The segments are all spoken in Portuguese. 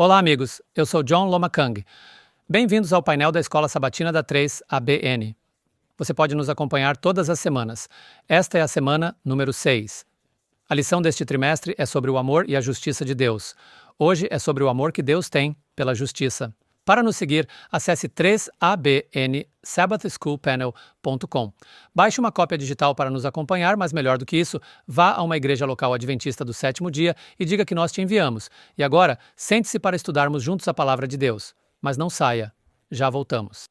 Olá, amigos. Eu sou John Lomakang. Bem-vindos ao painel da Escola Sabatina da 3ABN. Você pode nos acompanhar todas as semanas. Esta é a semana número 6. A lição deste trimestre é sobre o amor e a justiça de Deus. Hoje é sobre o amor que Deus tem pela justiça. Para nos seguir, acesse 3abnsabbathschoolpanel.com. Baixe uma cópia digital para nos acompanhar, mas melhor do que isso, vá a uma igreja local adventista do sétimo dia e diga que nós te enviamos. E agora, sente-se para estudarmos juntos a palavra de Deus. Mas não saia. Já voltamos.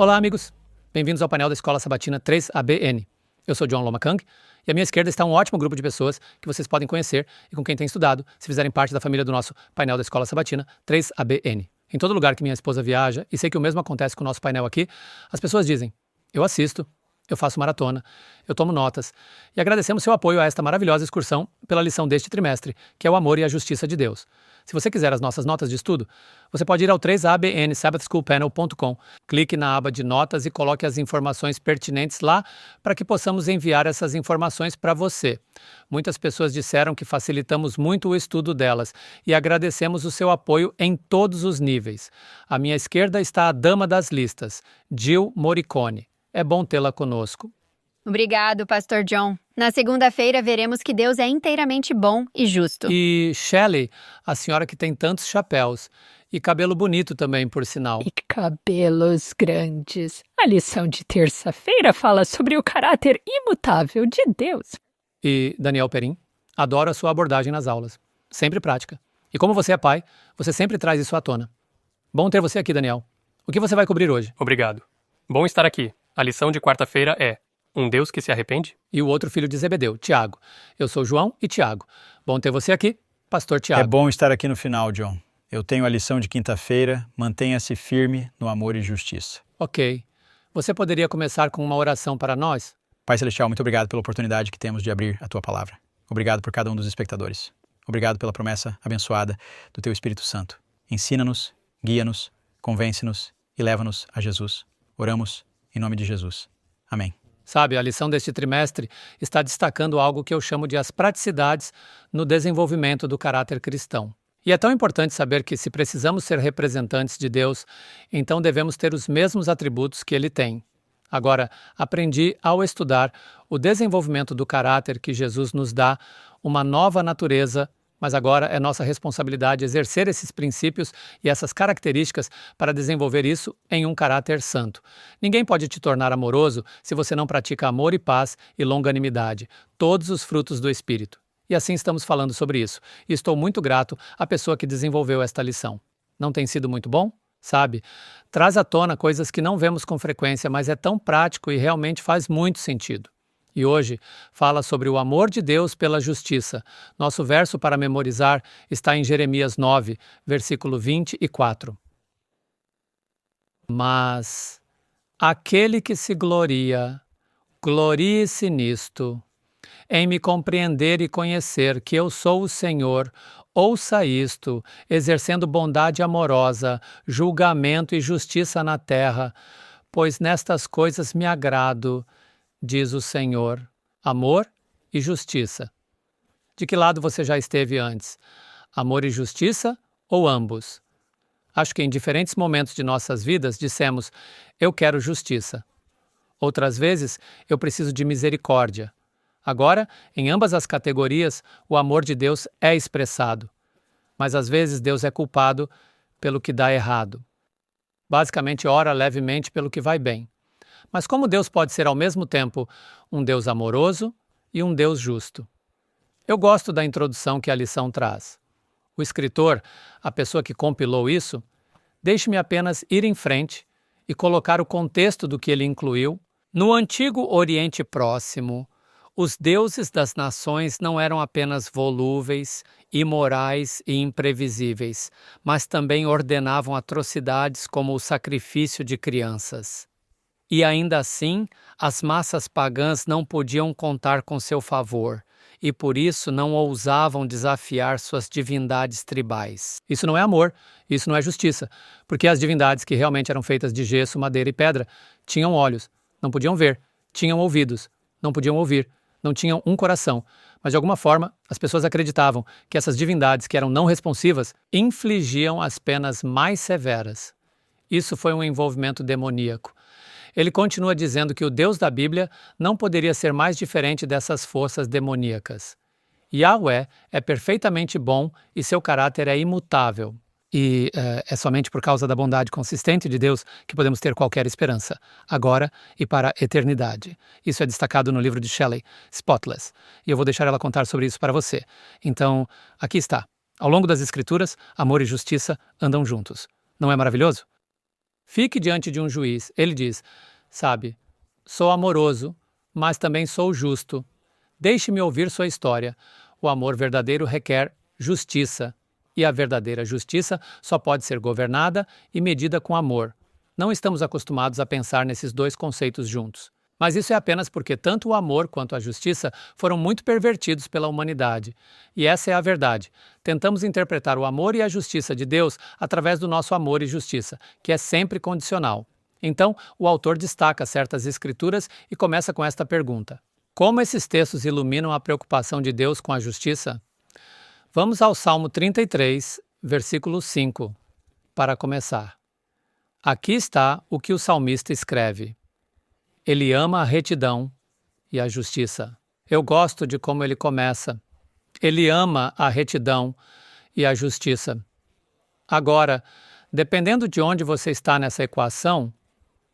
Olá, amigos. Bem-vindos ao painel da Escola Sabatina 3ABN. Eu sou John Lomakang e à minha esquerda está um ótimo grupo de pessoas que vocês podem conhecer e com quem têm estudado, se fizerem parte da família do nosso painel da Escola Sabatina 3ABN. Em todo lugar que minha esposa viaja, e sei que o mesmo acontece com o nosso painel aqui, as pessoas dizem: eu assisto, eu faço maratona, eu tomo notas, e agradecemos seu apoio a esta maravilhosa excursão pela lição deste trimestre, que é o amor e a justiça de Deus. Se você quiser as nossas notas de estudo, você pode ir ao 3abnsabbathschoolpanel.com, clique na aba de notas e coloque as informações pertinentes lá para que possamos enviar essas informações para você. Muitas pessoas disseram que facilitamos muito o estudo delas e agradecemos o seu apoio em todos os níveis. À minha esquerda está a dama das listas, Jill Morricone. É bom tê-la conosco. Obrigado, Pastor John. Na segunda-feira veremos que Deus é inteiramente bom e justo. E Shelley, a senhora que tem tantos chapéus. E cabelo bonito também, por sinal. E cabelos grandes. A lição de terça-feira fala sobre o caráter imutável de Deus. E Daniel Perim, adoro a sua abordagem nas aulas. Sempre prática. E como você é pai, você sempre traz isso à tona. Bom ter você aqui, Daniel. O que você vai cobrir hoje? Obrigado. Bom estar aqui. A lição de quarta-feira é um Deus que se arrepende? E o outro filho de Zebedeu, Tiago. Eu sou João e Tiago. Bom ter você aqui, Pastor Tiago. É bom estar aqui no final, John. Eu tenho a lição de quinta-feira. Mantenha-se firme no amor e justiça. Ok. Você poderia começar com uma oração para nós? Pai Celestial, muito obrigado pela oportunidade que temos de abrir a Tua Palavra. Obrigado por cada um dos espectadores. Obrigado pela promessa abençoada do Teu Espírito Santo. Ensina-nos, guia-nos, convence-nos e leva-nos a Jesus. Oramos em nome de Jesus. Amém. Sabe, a lição deste trimestre está destacando algo que eu chamo de as praticidades no desenvolvimento do caráter cristão. E é tão importante saber que, se precisamos ser representantes de Deus, então devemos ter os mesmos atributos que Ele tem. Agora, aprendi ao estudar o desenvolvimento do caráter que Jesus nos dá, uma nova natureza, mas agora é nossa responsabilidade exercer esses princípios e essas características para desenvolver isso em um caráter santo. Ninguém pode te tornar amoroso se você não pratica amor e paz e longanimidade, todos os frutos do Espírito. E assim estamos falando sobre isso. E estou muito grato à pessoa que desenvolveu esta lição. Não tem sido muito bom? Sabe? Traz à tona coisas que não vemos com frequência, mas é tão prático e realmente faz muito sentido. E hoje fala sobre o amor de Deus pela justiça. Nosso verso para memorizar está em Jeremias 9, versículo 24. Mas aquele que se gloria, glorie-se nisto, em me compreender e conhecer que eu sou o Senhor. Ouça isto, exercendo bondade amorosa, julgamento e justiça na terra, pois nestas coisas me agrado, diz o Senhor, amor e justiça. De que lado você já esteve antes? Amor e justiça ou ambos? Acho que em diferentes momentos de nossas vidas dissemos, eu quero justiça. Outras vezes, eu preciso de misericórdia. Agora, em ambas as categorias, o amor de Deus é expressado. Mas às vezes Deus é culpado pelo que dá errado. Basicamente, ora levemente pelo que vai bem. Mas como Deus pode ser ao mesmo tempo um Deus amoroso e um Deus justo? Eu gosto da introdução que a lição traz. O escritor, a pessoa que compilou isso, deixe-me apenas ir em frente e colocar o contexto do que ele incluiu. No antigo Oriente Próximo, os deuses das nações não eram apenas volúveis, imorais e imprevisíveis, mas também ordenavam atrocidades como o sacrifício de crianças. E ainda assim, as massas pagãs não podiam contar com seu favor, e por isso não ousavam desafiar suas divindades tribais. Isso não é amor, isso não é justiça, porque as divindades que realmente eram feitas de gesso, madeira e pedra tinham olhos, não podiam ver, tinham ouvidos, não podiam ouvir, não tinham um coração, mas de alguma forma as pessoas acreditavam que essas divindades que eram não responsivas infligiam as penas mais severas. Isso foi um envolvimento demoníaco. Ele continua dizendo que o Deus da Bíblia não poderia ser mais diferente dessas forças demoníacas. Yahweh é perfeitamente bom e seu caráter é imutável. E é somente por causa da bondade consistente de Deus que podemos ter qualquer esperança, agora e para a eternidade. Isso é destacado no livro de Shelley, Spotless, e eu vou deixar ela contar sobre isso para você. Então, aqui está. Ao longo das Escrituras, amor e justiça andam juntos. Não é maravilhoso? Fique diante de um juiz. Ele diz, sabe, sou amoroso, mas também sou justo. Deixe-me ouvir sua história. O amor verdadeiro requer justiça. E a verdadeira justiça só pode ser governada e medida com amor. Não estamos acostumados a pensar nesses dois conceitos juntos. Mas isso é apenas porque tanto o amor quanto a justiça foram muito pervertidos pela humanidade. E essa é a verdade. Tentamos interpretar o amor e a justiça de Deus através do nosso amor e justiça, que é sempre condicional. Então, o autor destaca certas escrituras e começa com esta pergunta: como esses textos iluminam a preocupação de Deus com a justiça? Vamos ao Salmo 33, versículo 5, para começar. Aqui está o que o salmista escreve. Ele ama a retidão e a justiça. Eu gosto de como ele começa. Ele ama a retidão e a justiça. Agora, dependendo de onde você está nessa equação,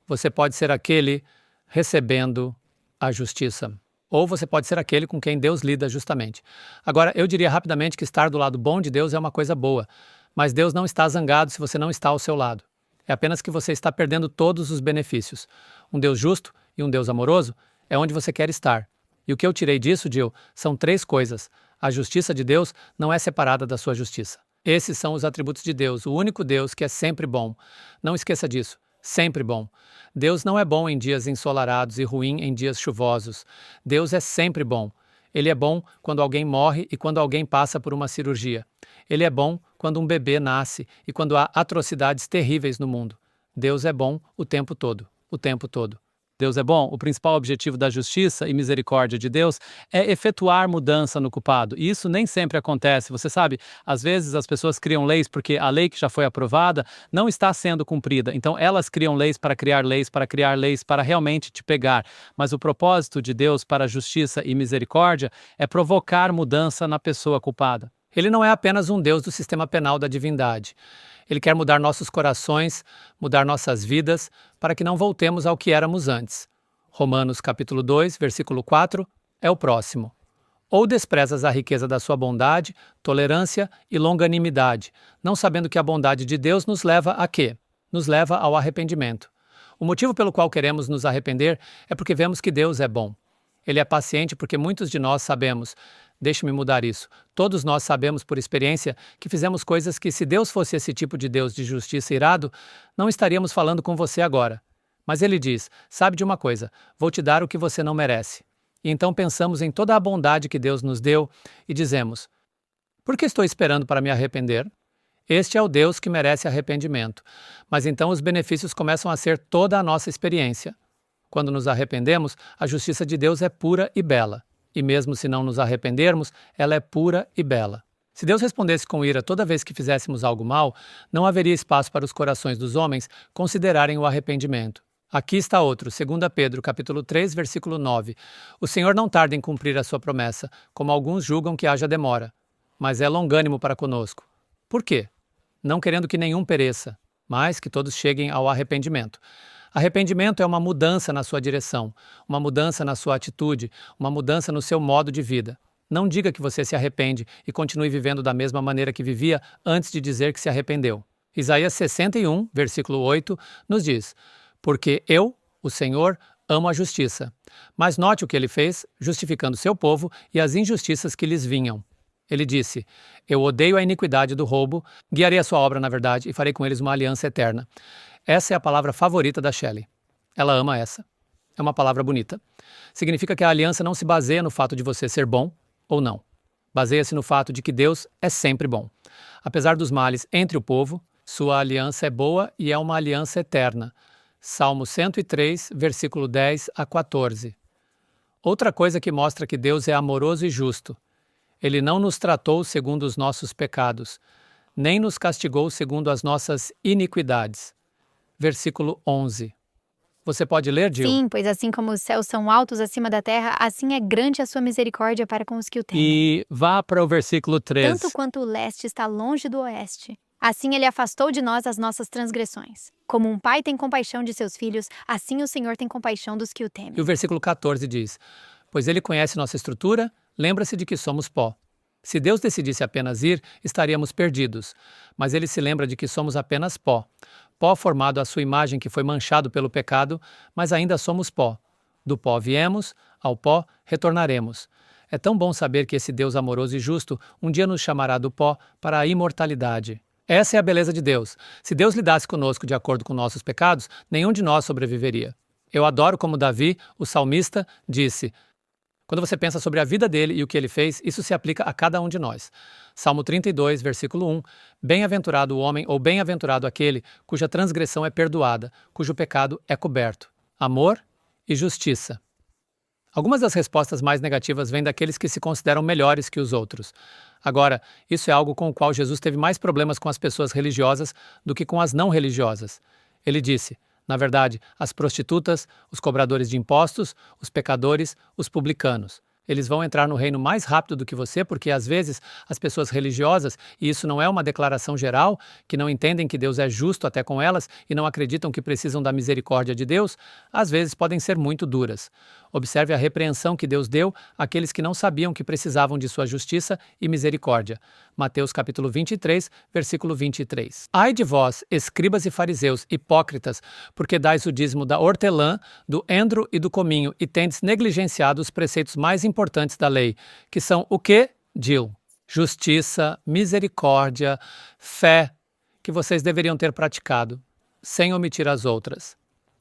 você pode ser aquele recebendo a justiça. Ou você pode ser aquele com quem Deus lida justamente. Agora, eu diria rapidamente que estar do lado bom de Deus é uma coisa boa, mas Deus não está zangado se você não está ao seu lado. É apenas que você está perdendo todos os benefícios. Um Deus justo e um Deus amoroso é onde você quer estar. E o que eu tirei disso, Jill, são 3 coisas. A justiça de Deus não é separada da sua justiça. Esses são os atributos de Deus, o único Deus que é sempre bom. Não esqueça disso. Sempre bom. Deus não é bom em dias ensolarados e ruim em dias chuvosos. Deus é sempre bom. Ele é bom quando alguém morre e quando alguém passa por uma cirurgia. Ele é bom quando um bebê nasce e quando há atrocidades terríveis no mundo. Deus é bom o tempo todo, o tempo todo. Deus é bom, o principal objetivo da justiça e misericórdia de Deus é efetuar mudança no culpado. E isso nem sempre acontece. Você sabe, às vezes as pessoas criam leis porque a lei que já foi aprovada não está sendo cumprida. Então elas criam leis para realmente te pegar. Mas o propósito de Deus para a justiça e misericórdia é provocar mudança na pessoa culpada. Ele não é apenas um Deus do sistema penal da divindade. Ele quer mudar nossos corações, mudar nossas vidas, para que não voltemos ao que éramos antes. Romanos capítulo 2, versículo 4, é o próximo. Ou desprezas a riqueza da sua bondade, tolerância e longanimidade, não sabendo que a bondade de Deus nos leva a quê? Nos leva ao arrependimento. O motivo pelo qual queremos nos arrepender é porque vemos que Deus é bom. Ele é paciente porque muitos de nós sabemos. Deixe-me mudar isso. Todos nós sabemos por experiência que fizemos coisas que, se Deus fosse esse tipo de Deus de justiça irado, não estaríamos falando com você agora. Mas ele diz, sabe de uma coisa, vou te dar o que você não merece. E então pensamos em toda a bondade que Deus nos deu e dizemos, por que estou esperando para me arrepender? Este é o Deus que merece arrependimento. Mas então os benefícios começam a ser toda a nossa experiência. Quando nos arrependemos, a justiça de Deus é pura e bela. E mesmo se não nos arrependermos, ela é pura e bela. Se Deus respondesse com ira toda vez que fizéssemos algo mal, não haveria espaço para os corações dos homens considerarem o arrependimento. Aqui está outro, 2 Pedro, capítulo 3, versículo 9. O Senhor não tarda em cumprir a sua promessa, como alguns julgam que haja demora, mas é longânimo para conosco. Por quê? Não querendo que nenhum pereça, mas que todos cheguem ao arrependimento. Arrependimento é uma mudança na sua direção, uma mudança na sua atitude, uma mudança no seu modo de vida. Não diga que você se arrepende e continue vivendo da mesma maneira que vivia antes de dizer que se arrependeu. Isaías 61, versículo 8, nos diz, porque eu, o Senhor, amo a justiça. Mas note o que ele fez, justificando seu povo e as injustiças que lhes vinham. Ele disse: Eu odeio a iniquidade do roubo, guiarei a sua obra na verdade e farei com eles uma aliança eterna. Essa é a palavra favorita da Shelley. Ela ama essa. É uma palavra bonita. Significa que a aliança não se baseia no fato de você ser bom ou não. Baseia-se no fato de que Deus é sempre bom. Apesar dos males entre o povo, sua aliança é boa e é uma aliança eterna. Salmo 103, versículo 10 a 14. Outra coisa que mostra que Deus é amoroso e justo. Ele não nos tratou segundo os nossos pecados, nem nos castigou segundo as nossas iniquidades. Versículo 11. Você pode ler, Jill? Sim, pois assim como os céus são altos acima da terra, assim é grande a sua misericórdia para com os que o temem. E vá para o versículo 13. Tanto quanto o leste está longe do oeste, assim ele afastou de nós as nossas transgressões. Como um pai tem compaixão de seus filhos, assim o Senhor tem compaixão dos que o temem. E o versículo 14 diz: Pois ele conhece nossa estrutura, lembra-se de que somos pó. Se Deus decidisse apenas ir, estaríamos perdidos. Mas ele se lembra de que somos apenas pó. Pó formado à sua imagem que foi manchado pelo pecado, mas ainda somos pó. Do pó viemos, ao pó retornaremos. É tão bom saber que esse Deus amoroso e justo um dia nos chamará do pó para a imortalidade. Essa é a beleza de Deus. Se Deus lidasse conosco de acordo com nossos pecados, nenhum de nós sobreviveria. Eu adoro como Davi, o salmista, disse: Quando você pensa sobre a vida dele e o que ele fez, isso se aplica a cada um de nós. Salmo 32, versículo 1. Bem-aventurado o homem ou bem-aventurado aquele cuja transgressão é perdoada, cujo pecado é coberto. Amor e justiça. Algumas das respostas mais negativas vêm daqueles que se consideram melhores que os outros. Agora, isso é algo com o qual Jesus teve mais problemas com as pessoas religiosas do que com as não religiosas. Ele disse: Na verdade, as prostitutas, os cobradores de impostos, os pecadores, os publicanos. Eles vão entrar no reino mais rápido do que você, porque às vezes as pessoas religiosas, e isso não é uma declaração geral, que não entendem que Deus é justo até com elas e não acreditam que precisam da misericórdia de Deus, às vezes podem ser muito duras. Observe a repreensão que Deus deu àqueles que não sabiam que precisavam de sua justiça e misericórdia. Mateus capítulo 23, versículo 23. Ai de vós, escribas e fariseus, hipócritas, porque dais o dízimo da hortelã, do endro e do cominho, e tendes negligenciado os preceitos mais importantes da lei, que são o quê, Jill? Justiça, misericórdia, fé, que vocês deveriam ter praticado, sem omitir as outras.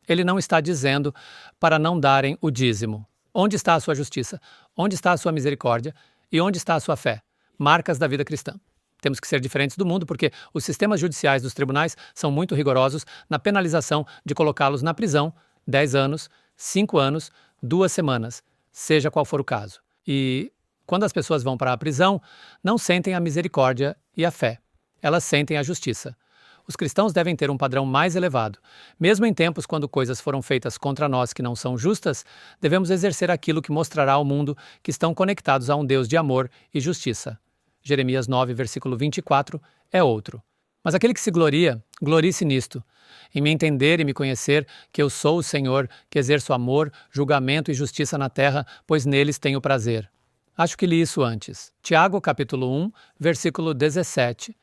Ele não está dizendo para não darem o dízimo. Onde está a sua justiça? Onde está a sua misericórdia? E onde está a sua fé? Marcas da vida cristã. Temos que ser diferentes do mundo porque os sistemas judiciais dos tribunais são muito rigorosos na penalização de colocá-los na prisão 10 anos, 5 anos, 2 semanas, seja qual for o caso. E quando as pessoas vão para a prisão, não sentem a misericórdia e a fé. Elas sentem a justiça. Os cristãos devem ter um padrão mais elevado. Mesmo em tempos quando coisas foram feitas contra nós que não são justas, devemos exercer aquilo que mostrará ao mundo que estão conectados a um Deus de amor e justiça. Jeremias 9, versículo 24, é outro. Mas aquele que se gloria, glorie-se nisto, em me entender e me conhecer que eu sou o Senhor, que exerço amor, julgamento e justiça na terra, pois neles tenho prazer. Acho que li isso antes. Tiago, capítulo 1, versículo 17.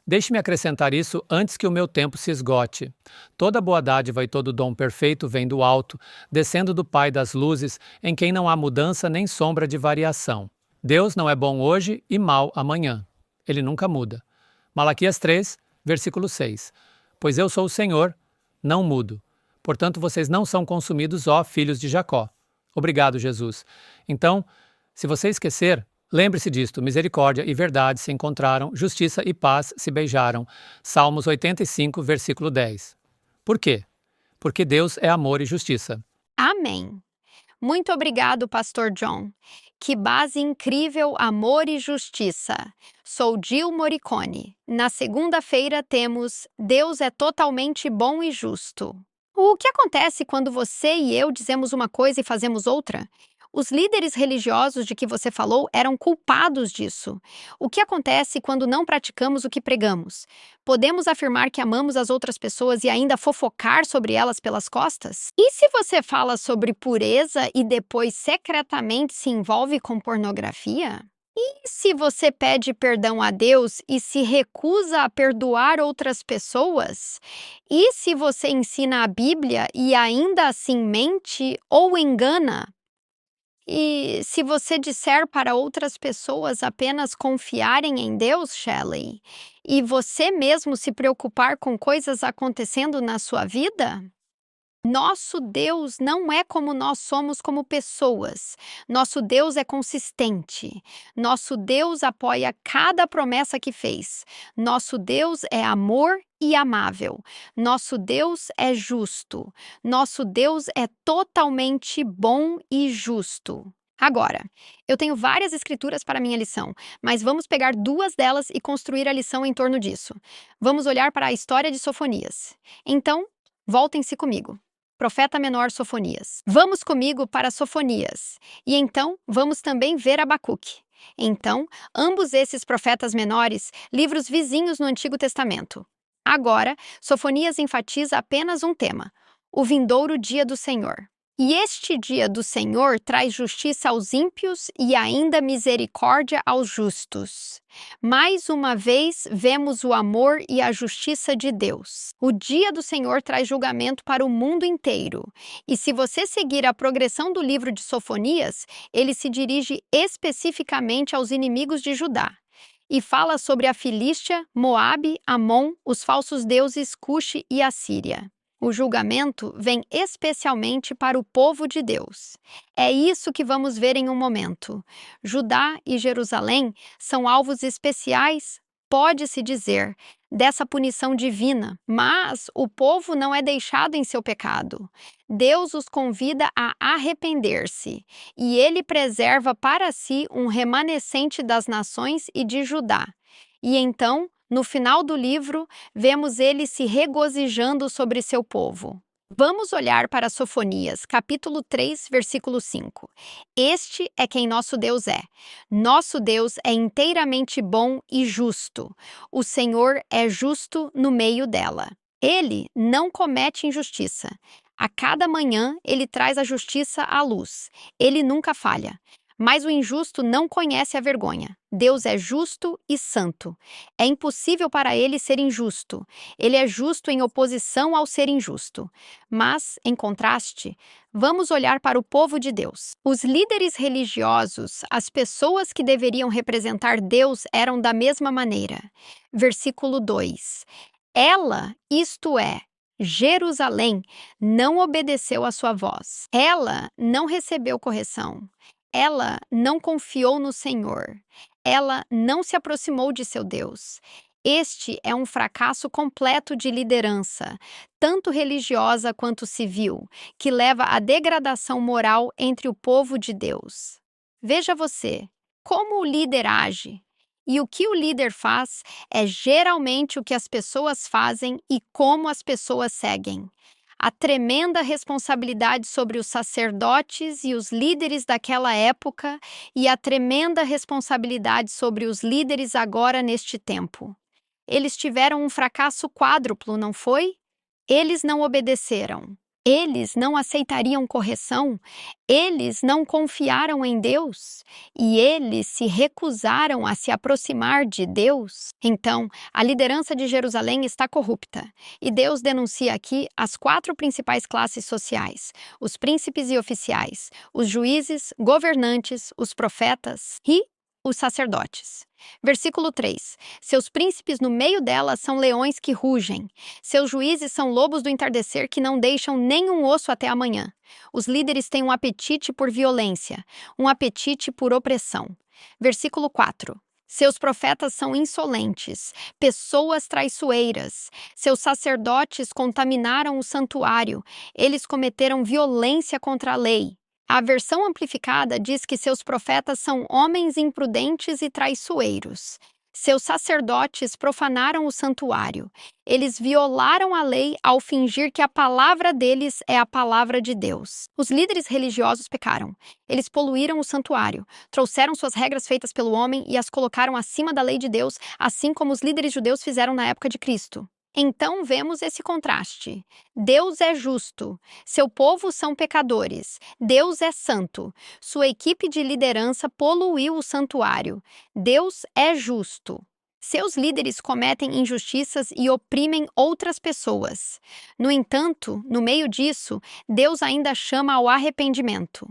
Deixe-me acrescentar isso antes que o meu tempo se esgote. Toda boa dádiva e todo dom perfeito vem do alto, descendo do Pai das luzes, em quem não há mudança nem sombra de variação. Deus não é bom hoje e mau amanhã. Ele nunca muda. Malaquias 3, versículo 6. Pois eu sou o Senhor, não mudo. Portanto, vocês não são consumidos, ó filhos de Jacó. Obrigado, Jesus. Então, se você esquecer, lembre-se disto, misericórdia e verdade se encontraram, justiça e paz se beijaram. Salmos 85, versículo 10. Por quê? Porque Deus é amor e justiça. Amém. Muito obrigado, Pastor John. Que base incrível, amor e justiça. Sou Jill Morricone. Na segunda-feira temos Deus é totalmente bom e justo. O que acontece quando você e eu dizemos uma coisa e fazemos outra? Os líderes religiosos de que você falou eram culpados disso. O que acontece quando não praticamos o que pregamos? Podemos afirmar que amamos as outras pessoas e ainda fofocar sobre elas pelas costas? E se você fala sobre pureza e depois secretamente se envolve com pornografia? E se você pede perdão a Deus e se recusa a perdoar outras pessoas? E se você ensina a Bíblia e ainda assim mente ou engana? E se você disser para outras pessoas apenas confiarem em Deus, Shelley, e você mesmo se preocupar com coisas acontecendo na sua vida? Nosso Deus não é como nós somos como pessoas. Nosso Deus é consistente. Nosso Deus apoia cada promessa que fez. Nosso Deus é amor e amável. Nosso Deus é justo. Nosso Deus é totalmente bom e justo. Agora, eu tenho várias escrituras para minha lição, mas vamos pegar duas delas e construir a lição em torno disso. Vamos olhar para a história de Sofonias. Então, voltem-se comigo. Profeta menor Sofonias. Vamos comigo para Sofonias. E então, vamos também ver Abacuque. Então, ambos esses profetas menores, livros vizinhos no Antigo Testamento. Agora, Sofonias enfatiza apenas um tema: o vindouro dia do Senhor. E este dia do Senhor traz justiça aos ímpios e ainda misericórdia aos justos. Mais uma vez, vemos o amor e a justiça de Deus. O dia do Senhor traz julgamento para o mundo inteiro. E se você seguir a progressão do livro de Sofonias, ele se dirige especificamente aos inimigos de Judá. E fala sobre a Filístia, Moabe, Amon, os falsos deuses Cuxe e Assíria. O julgamento vem especialmente para o povo de Deus. É isso que vamos ver em um momento. Judá e Jerusalém são alvos especiais, pode-se dizer, dessa punição divina, mas o povo não é deixado em seu pecado. Deus os convida a arrepender-se, e ele preserva para si um remanescente das nações e de Judá. E então, no final do livro, vemos ele se regozijando sobre seu povo. Vamos olhar para Sofonias, capítulo 3, versículo 5. Este é quem nosso Deus é. Nosso Deus é inteiramente bom e justo. O Senhor é justo no meio dela. Ele não comete injustiça. A cada manhã, ele traz a justiça à luz. Ele nunca falha. Mas o injusto não conhece a vergonha. Deus é justo e santo. É impossível para ele ser injusto. Ele é justo em oposição ao ser injusto. Mas, em contraste, vamos olhar para o povo de Deus. Os líderes religiosos, as pessoas que deveriam representar Deus, eram da mesma maneira. Versículo 2. Ela, isto é, Jerusalém, não obedeceu à sua voz. Ela não recebeu correção. Ela não confiou no Senhor. Ela não se aproximou de seu Deus. Este é um fracasso completo de liderança, tanto religiosa quanto civil, que leva à degradação moral entre o povo de Deus. Veja você, como o líder age. E o que o líder faz é geralmente o que as pessoas fazem e como as pessoas seguem. A tremenda responsabilidade sobre os sacerdotes e os líderes daquela época e a tremenda responsabilidade sobre os líderes agora neste tempo. Eles tiveram um fracasso quádruplo, não foi? Eles não obedeceram. Eles não aceitariam correção, eles não confiaram em Deus e eles se recusaram a se aproximar de Deus. Então, a liderança de Jerusalém está corrupta e Deus denuncia aqui as 4 principais classes sociais: os príncipes e oficiais, os juízes, governantes, os profetas e os sacerdotes. Versículo 3. Seus príncipes no meio dela são leões que rugem. Seus juízes são lobos do entardecer que não deixam nenhum osso até amanhã. Os líderes têm um apetite por violência, um apetite por opressão. Versículo 4. Seus profetas são insolentes, pessoas traiçoeiras. Seus sacerdotes contaminaram o santuário. Eles cometeram violência contra a lei. A versão amplificada diz que seus profetas são homens imprudentes e traiçoeiros. Seus sacerdotes profanaram o santuário. Eles violaram a lei ao fingir que a palavra deles é a palavra de Deus. Os líderes religiosos pecaram. Eles poluíram o santuário, trouxeram suas regras feitas pelo homem e as colocaram acima da lei de Deus, assim como os líderes judeus fizeram na época de Cristo. Então vemos esse contraste. Deus é justo, seu povo são pecadores, Deus é santo, sua equipe de liderança poluiu o santuário, Deus é justo. Seus líderes cometem injustiças e oprimem outras pessoas. No entanto, no meio disso, Deus ainda chama ao arrependimento.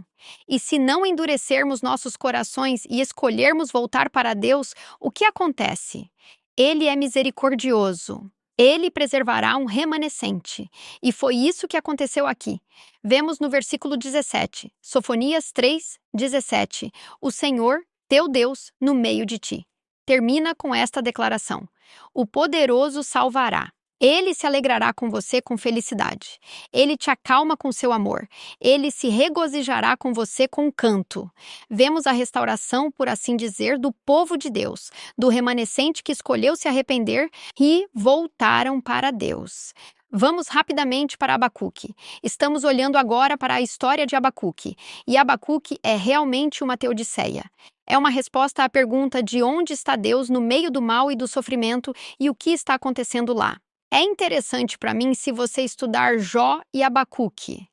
E se não endurecermos nossos corações e escolhermos voltar para Deus, o que acontece? Ele é misericordioso. Ele preservará um remanescente. E foi isso que aconteceu aqui. Vemos no versículo 17, Sofonias 3, 17, o Senhor, teu Deus, no meio de ti. Termina com esta declaração: o poderoso salvará. Ele se alegrará com você com felicidade. Ele te acalma com seu amor. Ele se regozijará com você com canto. Vemos a restauração, por assim dizer, do povo de Deus, do remanescente que escolheu se arrepender e voltaram para Deus. Vamos rapidamente para Abacuque. Estamos olhando agora para a história de Abacuque. E Abacuque é realmente uma teodiceia. É uma resposta à pergunta de onde está Deus no meio do mal e do sofrimento e o que está acontecendo lá. É interessante para mim se você estudar Jó e Abacuque.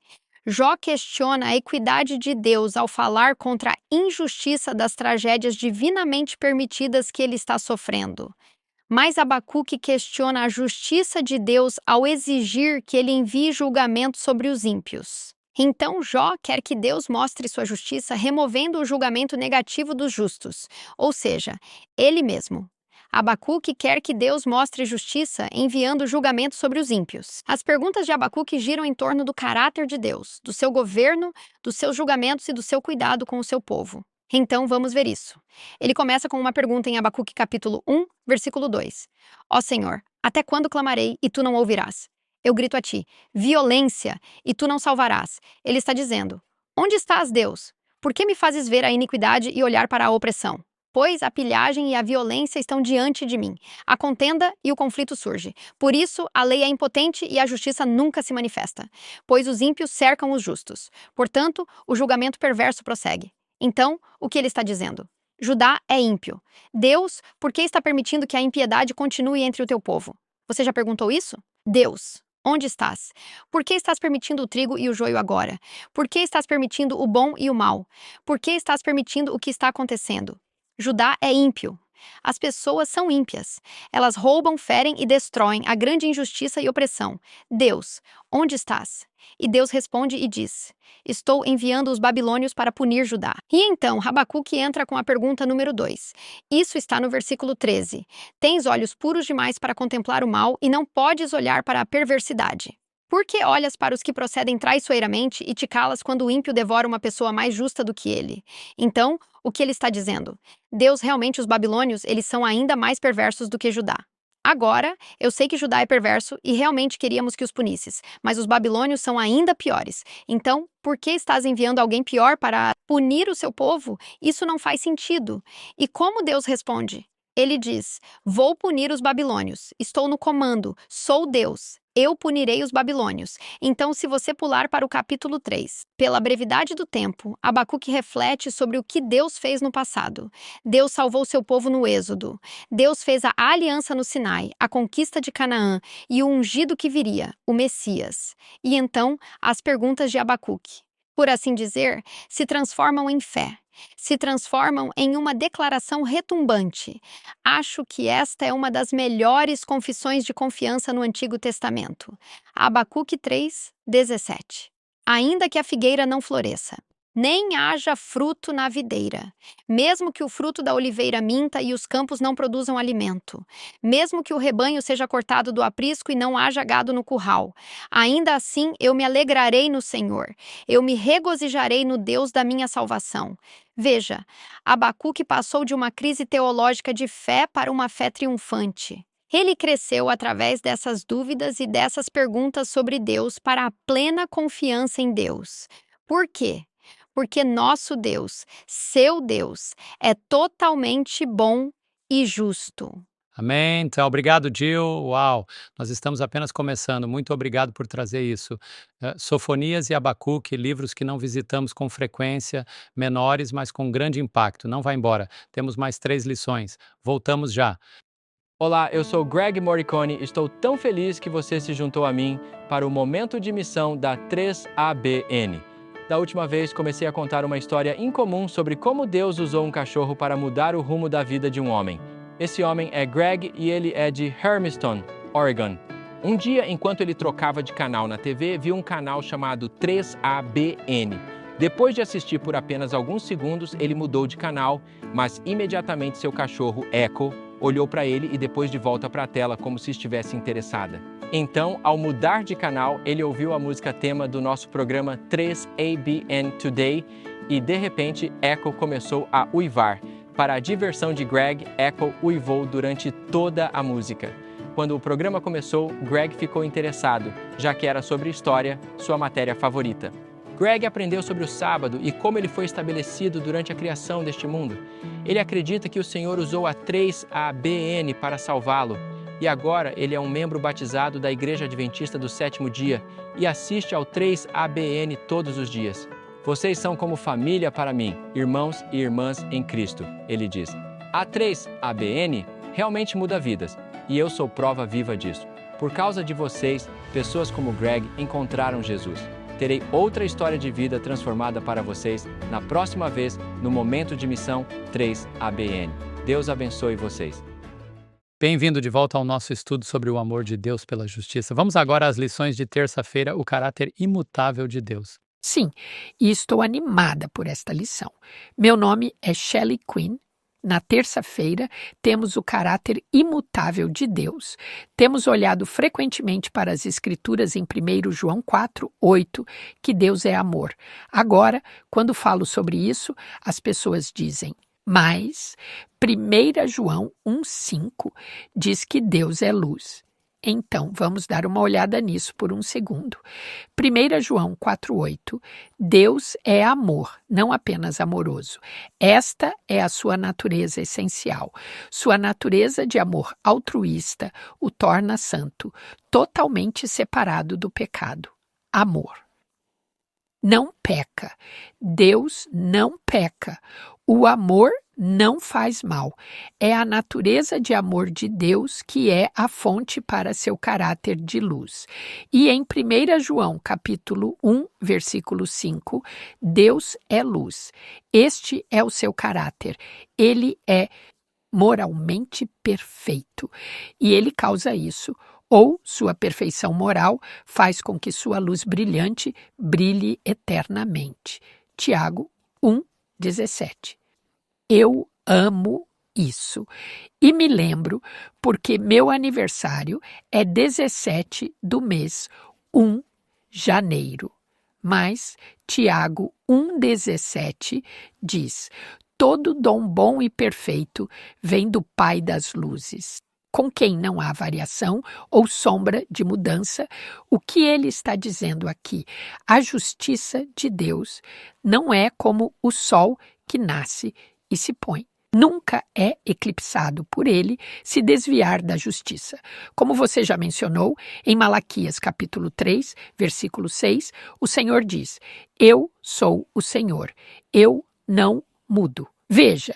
Jó questiona a equidade de Deus ao falar contra a injustiça das tragédias divinamente permitidas que ele está sofrendo. Mas Abacuque questiona a justiça de Deus ao exigir que ele envie julgamento sobre os ímpios. Então Jó quer que Deus mostre sua justiça removendo o julgamento negativo dos justos, ou seja, ele mesmo. Abacuque quer que Deus mostre justiça enviando julgamento sobre os ímpios. As perguntas de Abacuque giram em torno do caráter de Deus, do seu governo, dos seus julgamentos e do seu cuidado com o seu povo. Então vamos ver isso. Ele começa com uma pergunta em Abacuque capítulo 1, versículo 2. Ó Senhor, até quando clamarei e tu não ouvirás? Eu grito a ti, violência, e tu não salvarás. Ele está dizendo, onde estás, Deus? Por que me fazes ver a iniquidade e olhar para a opressão? Pois a pilhagem e a violência estão diante de mim. A contenda e o conflito surge. Por isso, a lei é impotente e a justiça nunca se manifesta. Pois os ímpios cercam os justos. Portanto, o julgamento perverso prossegue. Então, o que ele está dizendo? Judá é ímpio. Deus, por que está permitindo que a impiedade continue entre o teu povo? Você já perguntou isso? Deus, onde estás? Por que estás permitindo o trigo e o joio agora? Por que estás permitindo o bom e o mal? Por que estás permitindo o que está acontecendo? Judá é ímpio. As pessoas são ímpias. Elas roubam, ferem e destroem a grande injustiça e opressão. Deus, onde estás? E Deus responde e diz, estou enviando os babilônios para punir Judá. E então, Abacuque entra com a pergunta número 2. Isso está no versículo 13. Tens olhos puros demais para contemplar o mal e não podes olhar para a perversidade. Por que olhas para os que procedem traiçoeiramente e te calas quando o ímpio devora uma pessoa mais justa do que ele? Então, o que ele está dizendo? Deus, realmente os babilônios, eles são ainda mais perversos do que Judá. Agora, eu sei que Judá é perverso e realmente queríamos que os punisses, mas os babilônios são ainda piores. Então, por que estás enviando alguém pior para punir o seu povo? Isso não faz sentido. E como Deus responde? Ele diz, vou punir os babilônios, estou no comando, sou Deus. Eu punirei os babilônios. Então, se você pular para o capítulo 3, pela brevidade do tempo, Abacuque reflete sobre o que Deus fez no passado. Deus salvou seu povo no Êxodo. Deus fez a aliança no Sinai, a conquista de Canaã e o ungido que viria, o Messias. E então, as perguntas de Abacuque, por assim dizer, se transformam em fé. Se transformam em uma declaração retumbante. Acho que esta é uma das melhores confissões de confiança no Antigo Testamento. Abacuque 3, 17. Ainda que a figueira não floresça, nem haja fruto na videira, mesmo que o fruto da oliveira minta e os campos não produzam alimento, mesmo que o rebanho seja cortado do aprisco e não haja gado no curral, ainda assim eu me alegrarei no Senhor, eu me regozijarei no Deus da minha salvação. Veja, Abacuque passou de uma crise teológica de fé para uma fé triunfante. Ele cresceu através dessas dúvidas e dessas perguntas sobre Deus para a plena confiança em Deus. Por quê? Porque nosso Deus, seu Deus, é totalmente bom e justo. Amém. Então, obrigado, Jill. Uau, nós estamos apenas começando. Muito obrigado por trazer isso. Sofonias e Abacuque, livros que não visitamos com frequência, menores, mas com grande impacto. Não vai embora. Temos mais 3 lições. Voltamos já. Olá, eu sou Greg Morricone e estou tão feliz que você se juntou a mim para o Momento de Missão da 3ABN. Da última vez, comecei a contar uma história incomum sobre como Deus usou um cachorro para mudar o rumo da vida de um homem. Esse homem é Greg e ele é de Hermiston, Oregon. Um dia, enquanto ele trocava de canal na TV, viu um canal chamado 3ABN. Depois de assistir por apenas alguns segundos, ele mudou de canal, mas imediatamente seu cachorro, Echo, olhou para ele e depois de volta para a tela como se estivesse interessada. Então, ao mudar de canal, ele ouviu a música tema do nosso programa 3ABN Today e, de repente, Echo começou a uivar. Para a diversão de Greg, Echo uivou durante toda a música. Quando o programa começou, Greg ficou interessado, já que era sobre história, sua matéria favorita. Greg aprendeu sobre o sábado e como ele foi estabelecido durante a criação deste mundo. Ele acredita que o Senhor usou a 3ABN para salvá-lo. E agora ele é um membro batizado da Igreja Adventista do Sétimo Dia e assiste ao 3ABN todos os dias. Vocês são como família para mim, irmãos e irmãs em Cristo, ele diz. A 3ABN realmente muda vidas e eu sou prova viva disso. Por causa de vocês, pessoas como Greg encontraram Jesus. Terei outra história de vida transformada para vocês na próxima vez no Momento de Missão 3ABN. Deus abençoe vocês. Bem-vindo de volta ao nosso estudo sobre o amor de Deus pela justiça. Vamos agora às lições de terça-feira, o caráter imutável de Deus. Sim, e estou animada por esta lição. Meu nome é Shelley Quinn. Na terça-feira, temos o caráter imutável de Deus. Temos olhado frequentemente para as Escrituras em 1 João 4:8, que Deus é amor. Agora, quando falo sobre isso, as pessoas dizem, mas 1 João 1:5 diz que Deus é luz. Então, vamos dar uma olhada nisso por um segundo. 1 João 4:8, Deus é amor, não apenas amoroso. Esta é a sua natureza essencial. Sua natureza de amor altruísta o torna santo, totalmente separado do pecado. Amor. Não peca. Deus não peca. O amor não faz mal. É a natureza de amor de Deus que é a fonte para seu caráter de luz. E em 1 João, capítulo 1, versículo 5, Deus é luz. Este é o seu caráter. Ele é moralmente perfeito. E ele causa isso. Ou sua perfeição moral faz com que sua luz brilhante brilhe eternamente. Tiago 1:17. Eu amo isso. E me lembro porque meu aniversário é 17 do mês 1 janeiro. Mas Tiago 1:17 diz: todo dom bom e perfeito vem do Pai das luzes, com quem não há variação ou sombra de mudança. O que ele está dizendo aqui? A justiça de Deus não é como o sol que nasce e se põe. Nunca é eclipsado por ele se desviar da justiça. Como você já mencionou, em Malaquias capítulo 3, versículo 6, o Senhor diz: eu sou o Senhor, eu não mudo. Veja,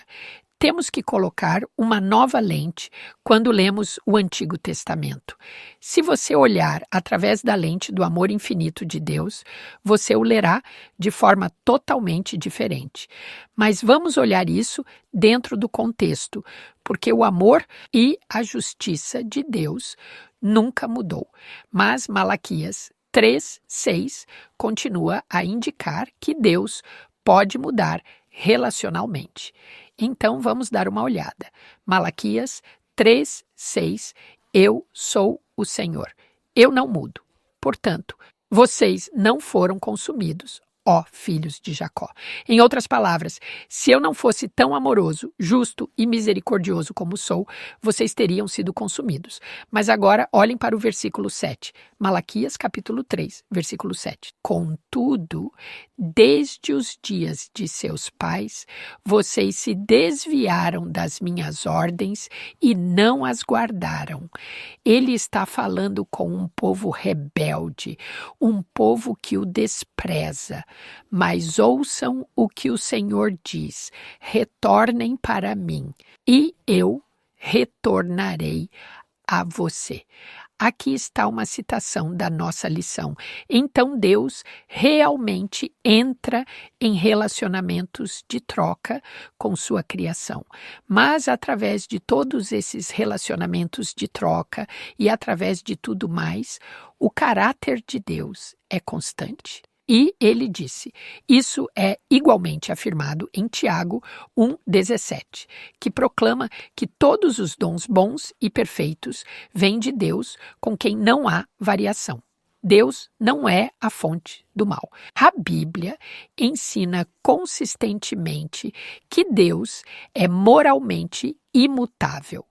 temos que colocar uma nova lente quando lemos o Antigo Testamento. Se você olhar através da lente do amor infinito de Deus, você o lerá de forma totalmente diferente. Mas vamos olhar isso dentro do contexto, porque o amor e a justiça de Deus nunca mudou. Mas Malaquias 3:6 continua a indicar que Deus pode mudar relacionalmente. Então, vamos dar uma olhada. Malaquias 3:6, eu sou o Senhor. Eu não mudo. Portanto, vocês não foram consumidos, ó filhos de Jacó. Em outras palavras, se eu não fosse tão amoroso, justo e misericordioso como sou, vocês teriam sido consumidos. Mas agora, olhem para o versículo 7. Malaquias capítulo 3, versículo 7. Contudo, desde os dias de seus pais, vocês se desviaram das minhas ordens e não as guardaram. Ele está falando com um povo rebelde, um povo que o despreza. Mas ouçam o que o Senhor diz: retornem para mim, e eu retornarei a você. aqui está uma citação da nossa lição. Então Deus realmente entra em relacionamentos de troca com sua criação. Mas através de todos esses relacionamentos de troca e através de tudo mais, o caráter de Deus é constante. E ele disse, isso é igualmente afirmado em Tiago 1,17, que proclama que todos os dons bons e perfeitos vêm de Deus, com quem não há variação. Deus não é a fonte do mal. A Bíblia ensina consistentemente que Deus é moralmente imutável.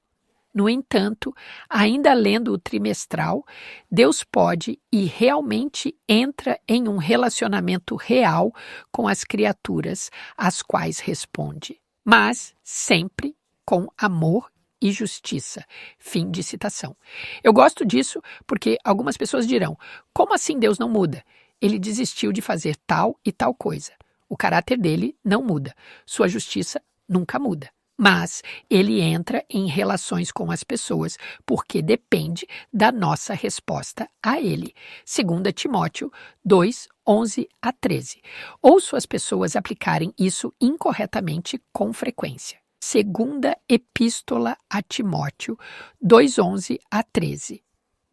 No entanto, ainda lendo o trimestral, Deus pode e realmente entra em um relacionamento real com as criaturas às quais responde, mas sempre com amor e justiça. Fim de citação. Eu gosto disso porque algumas pessoas dirão, como assim Deus não muda? Ele desistiu de fazer tal e tal coisa. O caráter dele não muda. Sua justiça nunca muda. Mas ele entra em relações com as pessoas porque depende da nossa resposta a ele. 2 Timóteo 2, 11 a 13. Ouço as pessoas aplicarem isso incorretamente com frequência. Segunda Epístola a Timóteo 2, 11 a 13.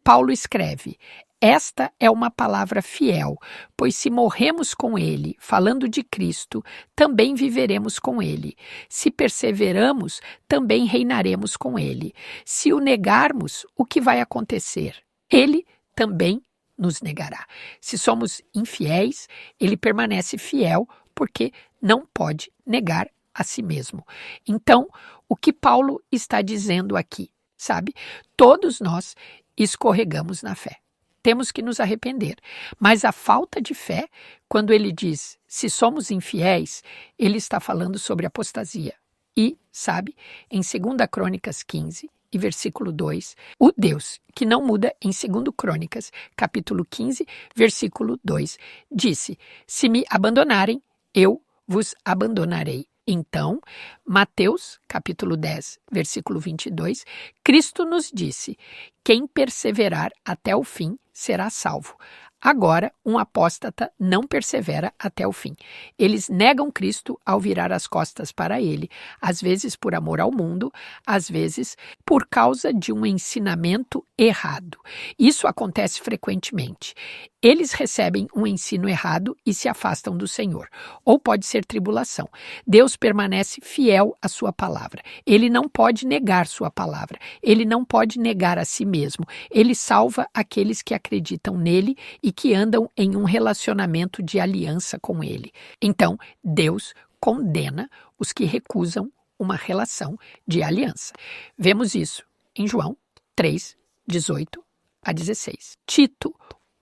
Paulo escreve, esta é uma palavra fiel, pois se morremos com ele, falando de Cristo, também viveremos com ele. Se perseveramos, também reinaremos com ele. Se o negarmos, o que vai acontecer? Ele também nos negará. Se somos infiéis, ele permanece fiel, porque não pode negar a si mesmo. Então, o que Paulo está dizendo aqui, sabe? Todos nós escorregamos na fé. Temos que nos arrepender. Mas a falta de fé, quando ele diz, se somos infiéis, ele está falando sobre apostasia. E, sabe, em 2 Crônicas 15 e versículo 2, o Deus que não muda em 2 Crônicas, capítulo 15, versículo 2, disse, se me abandonarem, eu vos abandonarei. Então, Mateus, capítulo 10, versículo 22, Cristo nos disse, quem perseverar até o fim será salvo. Agora, um apóstata não persevera até o fim. Eles negam Cristo ao virar as costas para ele, às vezes por amor ao mundo, às vezes por causa de um ensinamento errado. Isso acontece frequentemente. Eles recebem um ensino errado e se afastam do Senhor. Ou pode ser tribulação. Deus permanece fiel à sua palavra. Ele não pode negar sua palavra. Ele não pode negar a si mesmo. Ele salva aqueles que acreditam nele e que andam em um relacionamento de aliança com ele. Então, Deus condena os que recusam uma relação de aliança. Vemos isso em João 3, 18 a 16. Tito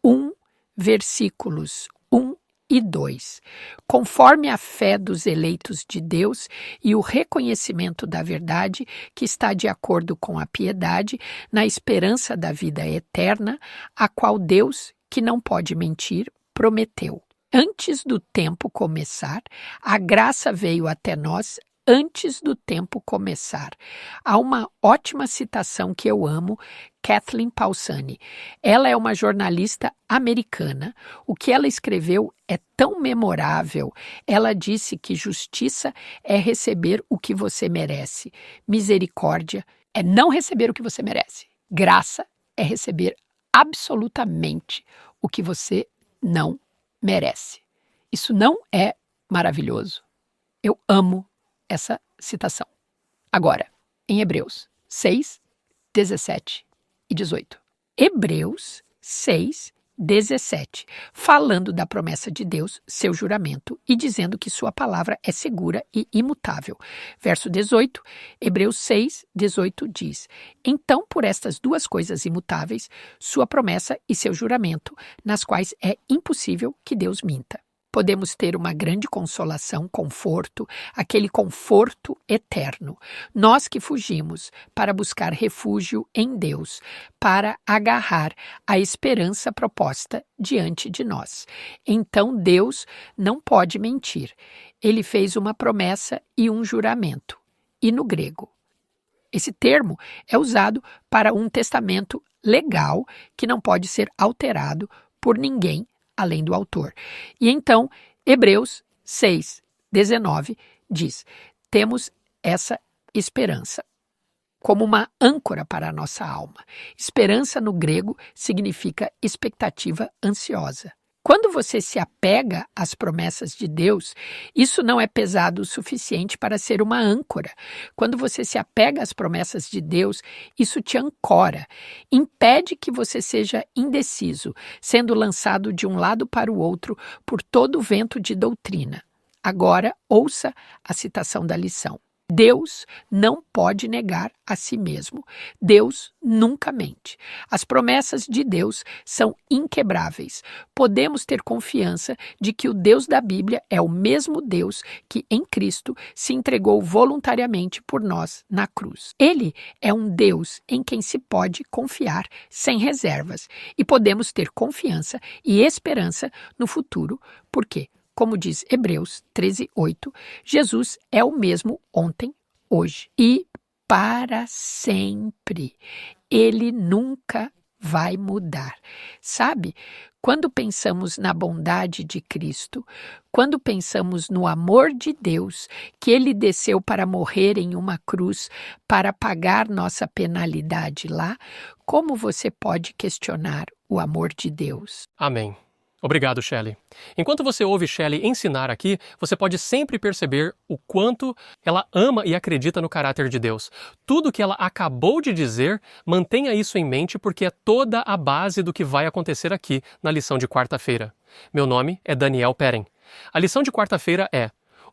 1, versículos 1 e 2. Conforme a fé dos eleitos de Deus e o reconhecimento da verdade que está de acordo com a piedade, na esperança da vida eterna, a qual Deus, que não pode mentir, prometeu. Antes do tempo começar, a graça veio até nós antes do tempo começar. Há uma ótima citação que eu amo, Kathleen Pausani. Ela é uma jornalista americana. O que ela escreveu é tão memorável. Ela disse que justiça é receber o que você merece. Misericórdia é não receber o que você merece. Graça é receber absolutamente o que você não merece. Isso não é maravilhoso? Eu amo essa citação. Agora, em Hebreus 6, 17 e 18. Hebreus 6, 17, falando da promessa de Deus, seu juramento, e dizendo que sua palavra é segura e imutável. Verso 18, Hebreus 6, 18 diz, então por estas duas coisas imutáveis, sua promessa e seu juramento, nas quais é impossível que Deus minta. Podemos ter uma grande consolação, conforto, aquele conforto eterno. Nós que fugimos para buscar refúgio em Deus, para agarrar a esperança proposta diante de nós. Então Deus não pode mentir. Ele fez uma promessa e um juramento. E no grego, esse termo é usado para um testamento legal que não pode ser alterado por ninguém além do autor. E então, Hebreus 6:19 diz: temos essa esperança como uma âncora para a nossa alma. Esperança no grego significa expectativa ansiosa. Quando você se apega às promessas de Deus, isso não é pesado o suficiente para ser uma âncora. Quando você se apega às promessas de Deus, isso te ancora, impede que você seja indeciso, sendo lançado de um lado para o outro por todo o vento de doutrina. Agora, ouça a citação da lição. Deus não pode negar a si mesmo. Deus nunca mente. As promessas de Deus são inquebráveis. Podemos ter confiança de que o Deus da Bíblia é o mesmo Deus que, em Cristo, se entregou voluntariamente por nós na cruz. Ele é um Deus em quem se pode confiar sem reservas e podemos ter confiança e esperança no futuro, porque, como diz Hebreus 13:8, Jesus é o mesmo ontem, hoje e para sempre. Ele nunca vai mudar. Sabe, quando pensamos na bondade de Cristo, quando pensamos no amor de Deus, que Ele desceu para morrer em uma cruz para pagar nossa penalidade lá, como você pode questionar o amor de Deus? Amém. Obrigado, Shelley. Enquanto você ouve Shelley ensinar aqui, você pode sempre perceber o quanto ela ama e acredita no caráter de Deus. Tudo que ela acabou de dizer, mantenha isso em mente porque é toda a base do que vai acontecer aqui na lição de quarta-feira. Meu nome é Daniel Peren. A lição de quarta-feira é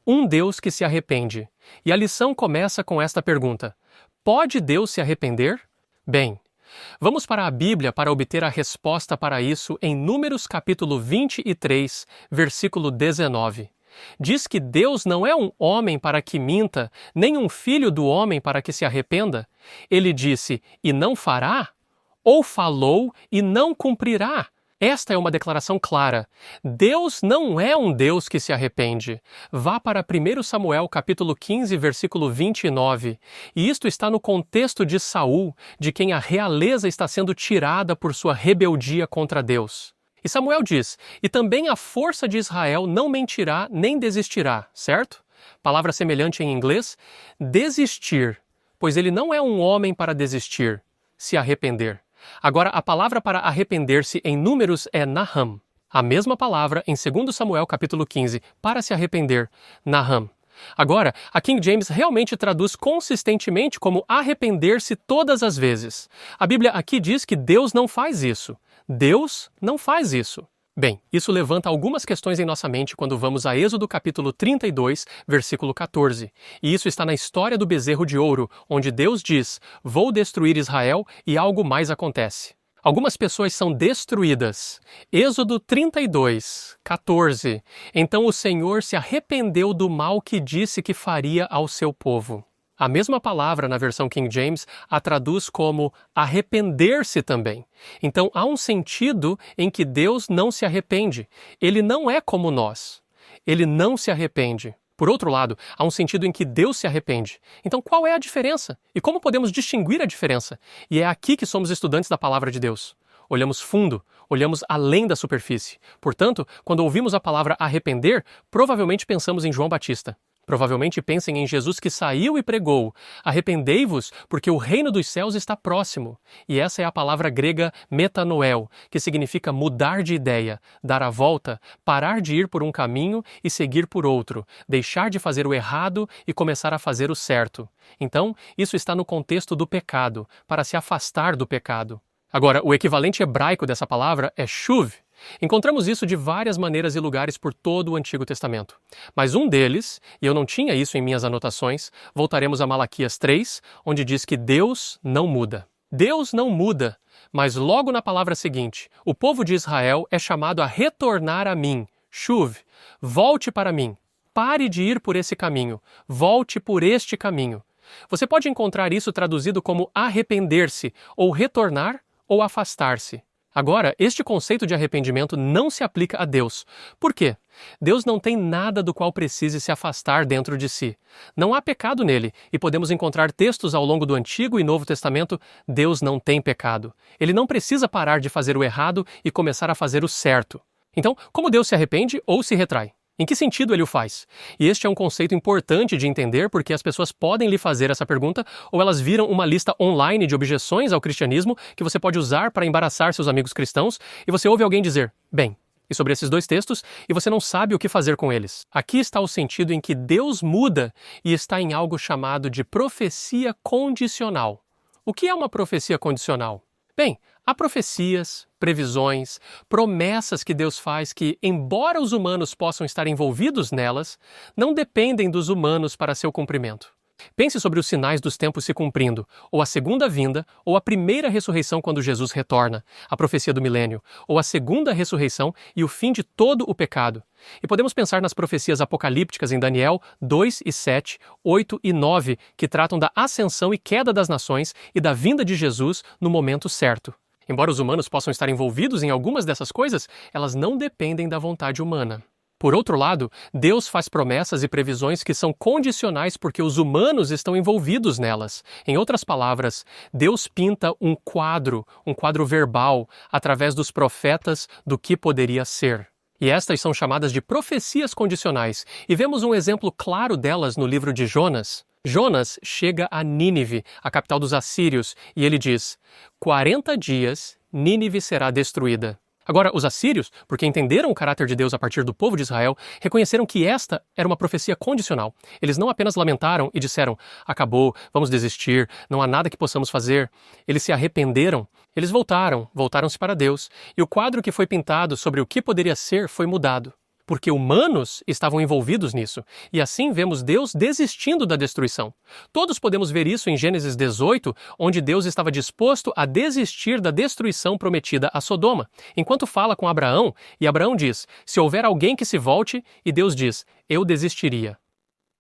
Um Deus que se arrepende. E a lição começa com esta pergunta: pode Deus se arrepender? Bem, vamos para a Bíblia para obter a resposta para isso em Números capítulo 23, versículo 19. Diz que Deus não é um homem para que minta, nem um filho do homem para que se arrependa. Ele disse, e não fará? Ou falou e não cumprirá? Esta é uma declaração clara. Deus não é um Deus que se arrepende. Vá para 1 Samuel capítulo 15, versículo 29. E isto está no contexto de Saul, de quem a realeza está sendo tirada por sua rebeldia contra Deus. E Samuel diz, e também a força de Israel não mentirá nem desistirá, certo? Palavra semelhante em inglês, desistir, pois ele não é um homem para desistir, se arrepender. Agora, a palavra para arrepender-se em Números é Naham. A mesma palavra em 2 Samuel capítulo 15, para se arrepender, Naham. Agora, a King James realmente traduz consistentemente como arrepender-se todas as vezes. A Bíblia aqui diz que Deus não faz isso. Deus não faz isso. Bem, isso levanta algumas questões em nossa mente quando vamos a Êxodo capítulo 32, versículo 14. E isso está na história do bezerro de ouro, onde Deus diz, vou destruir Israel e algo mais acontece. Algumas pessoas são destruídas. Êxodo 32, 14. Então o Senhor se arrependeu do mal que disse que faria ao seu povo. A mesma palavra na versão King James a traduz como arrepender-se também. Então há um sentido em que Deus não se arrepende. Ele não é como nós. Ele não se arrepende. Por outro lado, há um sentido em que Deus se arrepende. Então qual é a diferença? E como podemos distinguir a diferença? E é aqui que somos estudantes da palavra de Deus. Olhamos fundo, olhamos além da superfície. Portanto, quando ouvimos a palavra arrepender, provavelmente pensamos em João Batista. Provavelmente pensem em Jesus que saiu e pregou, arrependei-vos porque o reino dos céus está próximo. E essa é a palavra grega metanoel, que significa mudar de ideia, dar a volta, parar de ir por um caminho e seguir por outro, deixar de fazer o errado e começar a fazer o certo. Então, isso está no contexto do pecado, para se afastar do pecado. Agora, o equivalente hebraico dessa palavra é shuv. Encontramos isso de várias maneiras e lugares por todo o Antigo Testamento. Mas um deles, e eu não tinha isso em minhas anotações, voltaremos a Malaquias 3, onde diz que Deus não muda. Deus não muda, mas logo na palavra seguinte, o povo de Israel é chamado a retornar a mim. Shuv, volte para mim. Pare de ir por esse caminho. Volte por este caminho. Você pode encontrar isso traduzido como arrepender-se, ou retornar, ou afastar-se. Agora, este conceito de arrependimento não se aplica a Deus. Por quê? Deus não tem nada do qual precise se afastar dentro de si. Não há pecado nele, e podemos encontrar textos ao longo do Antigo e Novo Testamento: Deus não tem pecado. Ele não precisa parar de fazer o errado e começar a fazer o certo. Então, como Deus se arrepende ou se retrai? Em que sentido ele o faz? E este é um conceito importante de entender porque as pessoas podem lhe fazer essa pergunta ou elas viram uma lista online de objeções ao cristianismo que você pode usar para embaraçar seus amigos cristãos e você ouve alguém dizer, bem, e sobre esses dois textos, e você não sabe o que fazer com eles. Aqui está o sentido em que Deus muda e está em algo chamado de profecia condicional. O que é uma profecia condicional? Bem, há profecias, previsões, promessas que Deus faz que, embora os humanos possam estar envolvidos nelas, não dependem dos humanos para seu cumprimento. Pense sobre os sinais dos tempos se cumprindo, ou a segunda vinda, ou a primeira ressurreição quando Jesus retorna, a profecia do milênio, ou a segunda ressurreição e o fim de todo o pecado. E podemos pensar nas profecias apocalípticas em Daniel 2 e 7, 8 e 9, que tratam da ascensão e queda das nações e da vinda de Jesus no momento certo. Embora os humanos possam estar envolvidos em algumas dessas coisas, elas não dependem da vontade humana. Por outro lado, Deus faz promessas e previsões que são condicionais porque os humanos estão envolvidos nelas. Em outras palavras, Deus pinta um quadro verbal, através dos profetas do que poderia ser. E estas são chamadas de profecias condicionais, e vemos um exemplo claro delas no livro de Jonas. Jonas chega a Nínive, a capital dos assírios, e ele diz, 40 dias Nínive será destruída. Agora, os assírios, porque entenderam o caráter de Deus a partir do povo de Israel, reconheceram que esta era uma profecia condicional. Eles não apenas lamentaram e disseram, acabou, vamos desistir, não há nada que possamos fazer. Eles se arrependeram, eles voltaram-se para Deus, e o quadro que foi pintado sobre o que poderia ser foi mudado. Porque humanos estavam envolvidos nisso, e assim vemos Deus desistindo da destruição. Todos podemos ver isso em Gênesis 18, onde Deus estava disposto a desistir da destruição prometida a Sodoma, enquanto fala com Abraão, e Abraão diz, se houver alguém que se volte, e Deus diz, eu desistiria.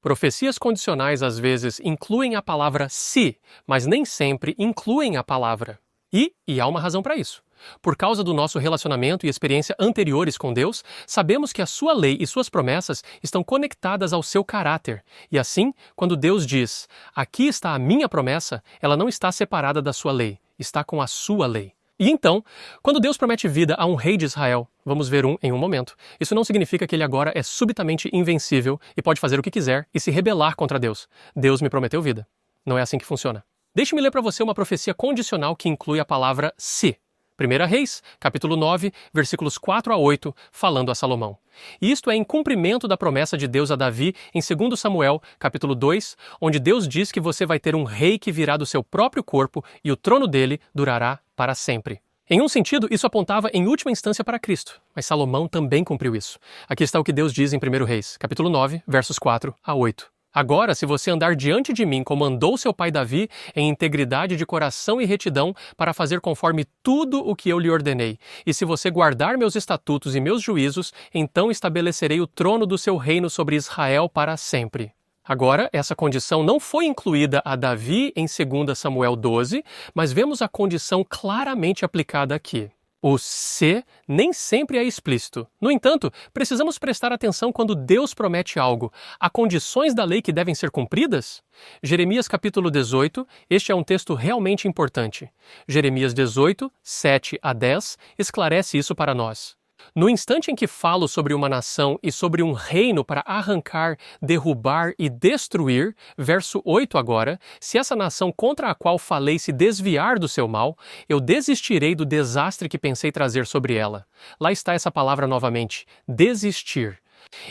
Profecias condicionais às vezes incluem a palavra se, mas nem sempre incluem a palavra. E há uma razão para isso. Por causa do nosso relacionamento e experiência anteriores com Deus, sabemos que a sua lei e suas promessas estão conectadas ao seu caráter. E assim, quando Deus diz, aqui está a minha promessa, ela não está separada da sua lei, está com a sua lei. E então, quando Deus promete vida a um rei de Israel, vamos ver em um momento, isso não significa que ele agora é subitamente invencível e pode fazer o que quiser e se rebelar contra Deus. Deus me prometeu vida. Não é assim que funciona. Deixe-me ler para você uma profecia condicional que inclui a palavra se. 1 Reis, capítulo 9, versículos 4 a 8, falando a Salomão. E isto é em cumprimento da promessa de Deus a Davi em 2 Samuel, capítulo 2, onde Deus diz que você vai ter um rei que virá do seu próprio corpo e o trono dele durará para sempre. Em um sentido, isso apontava em última instância para Cristo, mas Salomão também cumpriu isso. Aqui está o que Deus diz em 1 Reis, capítulo 9, versos 4 a 8. Agora, se você andar diante de mim como andou seu pai Davi, em integridade de coração e retidão, para fazer conforme tudo o que eu lhe ordenei, e se você guardar meus estatutos e meus juízos, então estabelecerei o trono do seu reino sobre Israel para sempre. Agora, essa condição não foi incluída a Davi em 2 Samuel 12, mas vemos a condição claramente aplicada aqui. O se nem sempre é explícito. No entanto, precisamos prestar atenção quando Deus promete algo. Há condições da lei que devem ser cumpridas? Jeremias capítulo 18, este é um texto realmente importante. Jeremias 18, 7 a 10, esclarece isso para nós. No instante em que falo sobre uma nação e sobre um reino para arrancar, derrubar e destruir, verso 8 agora, se essa nação contra a qual falei se desviar do seu mal, eu desistirei do desastre que pensei trazer sobre ela. Lá está essa palavra novamente, desistir.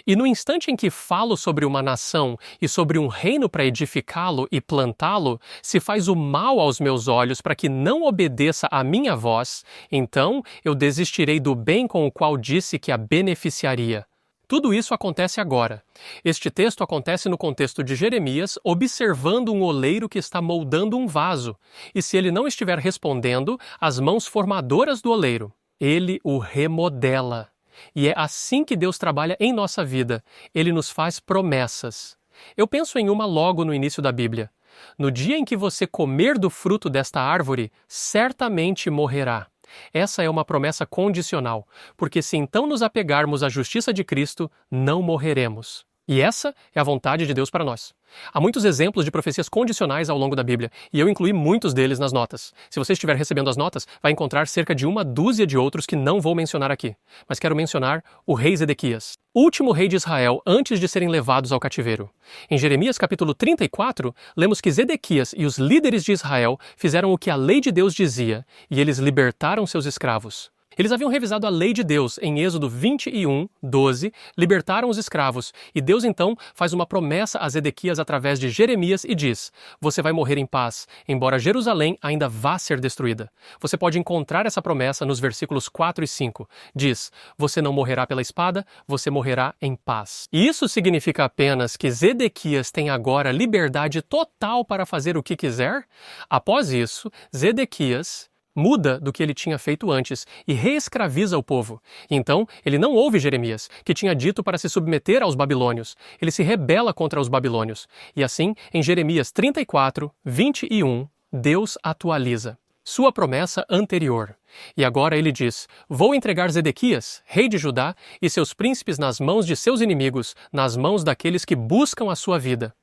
E no instante em que falo sobre uma nação e sobre um reino para edificá-lo e plantá-lo, se faz o mal aos meus olhos para que não obedeça à minha voz, então eu desistirei do bem com o qual disse que a beneficiaria. Tudo isso acontece agora. Este texto acontece no contexto de Jeremias, observando um oleiro que está moldando um vaso, e se ele não estiver respondendo às mãos formadoras do oleiro, ele o remodela. E é assim que Deus trabalha em nossa vida. Ele nos faz promessas. Eu penso em uma logo no início da Bíblia. No dia em que você comer do fruto desta árvore, certamente morrerá. Essa é uma promessa condicional, porque se então nos apegarmos à justiça de Cristo, não morreremos. E essa é a vontade de Deus para nós. Há muitos exemplos de profecias condicionais ao longo da Bíblia, e eu incluí muitos deles nas notas. Se você estiver recebendo as notas, vai encontrar cerca de uma dúzia de outros que não vou mencionar aqui. Mas quero mencionar o rei Zedequias, último rei de Israel antes de serem levados ao cativeiro. Em Jeremias capítulo 34, lemos que Zedequias e os líderes de Israel fizeram o que a lei de Deus dizia, e eles libertaram seus escravos. Eles haviam revisado a lei de Deus em Êxodo 21, 12, libertaram os escravos, e Deus então faz uma promessa a Zedequias através de Jeremias e diz: você vai morrer em paz, embora Jerusalém ainda vá ser destruída. Você pode encontrar essa promessa nos versículos 4 e 5. Diz: você não morrerá pela espada, você morrerá em paz. E isso significa apenas que Zedequias tem agora liberdade total para fazer o que quiser? Após isso, Zedequias muda do que ele tinha feito antes e reescraviza o povo. Então, ele não ouve Jeremias, que tinha dito para se submeter aos babilônios. Ele se rebela contra os babilônios. E assim, em Jeremias 34, 21, Deus atualiza sua promessa anterior. E agora ele diz: vou entregar Zedequias, rei de Judá, e seus príncipes nas mãos de seus inimigos, nas mãos daqueles que buscam a sua vida.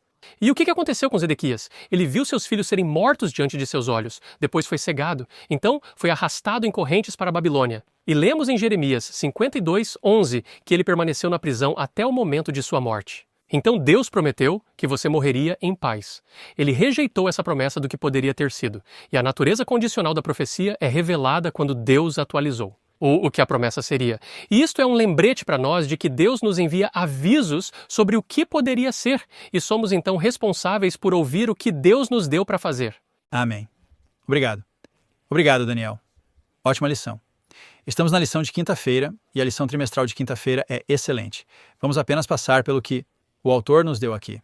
E o que aconteceu com Zedequias? Ele viu seus filhos serem mortos diante de seus olhos, depois foi cegado, então foi arrastado em correntes para a Babilônia. E lemos em Jeremias 52, 11 que ele permaneceu na prisão até o momento de sua morte. Então Deus prometeu que você morreria em paz. Ele rejeitou essa promessa do que poderia ter sido, e a natureza condicional da profecia é revelada quando Deus atualizou o que a promessa seria. E isto é um lembrete para nós de que Deus nos envia avisos sobre o que poderia ser, e somos então responsáveis por ouvir o que Deus nos deu para fazer. Amém. Obrigado. Obrigado, Daniel. Ótima lição. Estamos na lição de quinta-feira, e a lição trimestral de quinta-feira é excelente. Vamos apenas passar pelo que o autor nos deu aqui.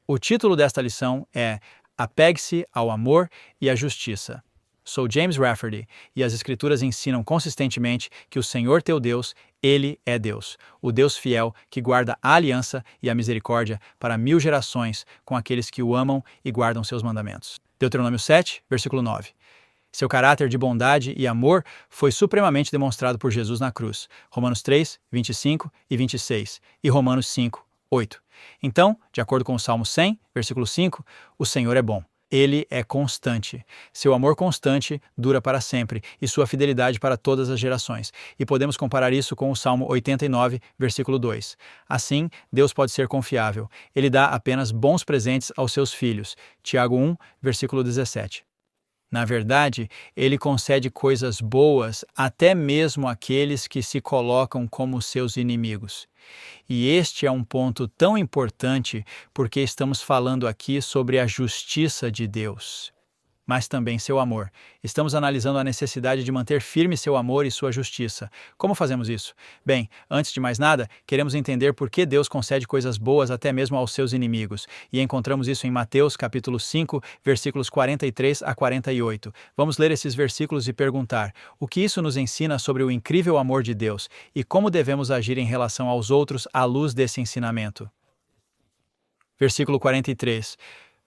O título desta lição é Apegue-se ao amor e à justiça. Sou James Rafferty, e as Escrituras ensinam consistentemente que o Senhor teu Deus, Ele é Deus, o Deus fiel que guarda a aliança e a misericórdia para 1000 gerações com aqueles que o amam e guardam seus mandamentos. Deuteronômio 7, versículo 9. Seu caráter de bondade e amor foi supremamente demonstrado por Jesus na cruz. Romanos 3, 25 e 26 e Romanos 5, 8. Então, de acordo com o Salmo 100, versículo 5, o Senhor é bom. Ele é constante. Seu amor constante dura para sempre e sua fidelidade para todas as gerações. E podemos comparar isso com o Salmo 89, versículo 2. Assim, Deus pode ser confiável. Ele dá apenas bons presentes aos seus filhos. Tiago 1, versículo 17. Na verdade, ele concede coisas boas até mesmo àqueles que se colocam como seus inimigos. E este é um ponto tão importante porque estamos falando aqui sobre a justiça de Deus, mas também seu amor. Estamos analisando a necessidade de manter firme seu amor e sua justiça. Como fazemos isso? Bem, antes de mais nada, queremos entender por que Deus concede coisas boas até mesmo aos seus inimigos. E encontramos isso em Mateus capítulo 5, versículos 43 a 48. Vamos ler esses versículos e perguntar: o que isso nos ensina sobre o incrível amor de Deus e como devemos agir em relação aos outros à luz desse ensinamento? Versículo 43.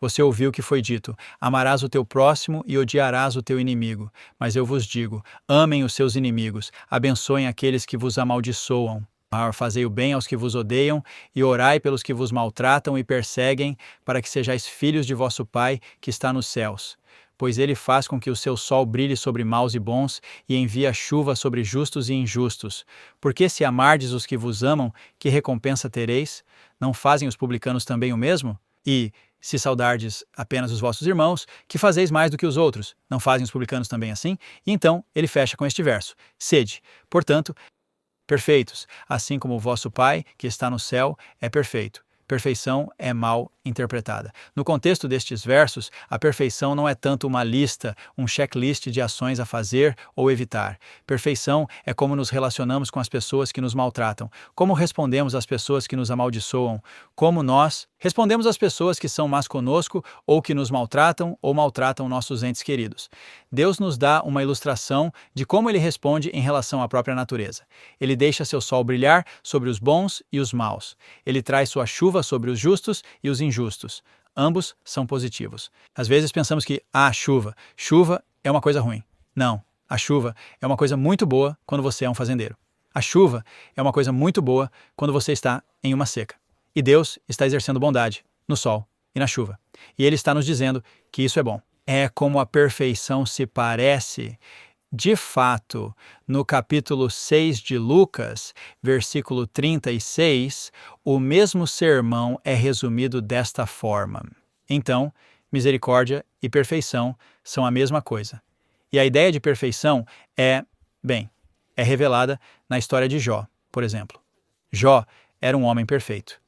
Você ouviu o que foi dito: amarás o teu próximo e odiarás o teu inimigo. Mas eu vos digo: amem os seus inimigos, abençoem aqueles que vos amaldiçoam. Fazei o bem aos que vos odeiam e orai pelos que vos maltratam e perseguem, para que sejais filhos de vosso Pai que está nos céus. Pois ele faz com que o seu sol brilhe sobre maus e bons e envia chuva sobre justos e injustos. Porque se amardes os que vos amam, que recompensa tereis? Não fazem os publicanos também o mesmo? E se saudardes apenas os vossos irmãos, que fazeis mais do que os outros? Não fazem os publicanos também assim? E então ele fecha com este verso: sede, portanto, perfeitos, assim como o vosso Pai, que está no céu, é perfeito. Perfeição é mal interpretada. No contexto destes versos, a perfeição não é tanto uma lista, um checklist de ações a fazer ou evitar. Perfeição é como nos relacionamos com as pessoas que nos maltratam, como respondemos às pessoas que nos amaldiçoam, como nós respondemos às pessoas que são más conosco ou que nos maltratam ou maltratam nossos entes queridos. Deus nos dá uma ilustração de como ele responde em relação à própria natureza. Ele deixa seu sol brilhar sobre os bons e os maus. Ele traz sua chuva sobre os justos e os injustos. Ambos são positivos. Às vezes pensamos que, chuva é uma coisa ruim. Não, A chuva é uma coisa muito boa quando você é um fazendeiro. A chuva é uma coisa muito boa quando você está em uma seca. E Deus está exercendo bondade no sol e na chuva. E Ele está nos dizendo que isso é bom. É como a perfeição se parece. De fato, no capítulo 6 de Lucas, versículo 36, o mesmo sermão é resumido desta forma. Então, misericórdia e perfeição são a mesma coisa. E a ideia de perfeição é revelada na história de Jó, por exemplo. Jó era um homem perfeito.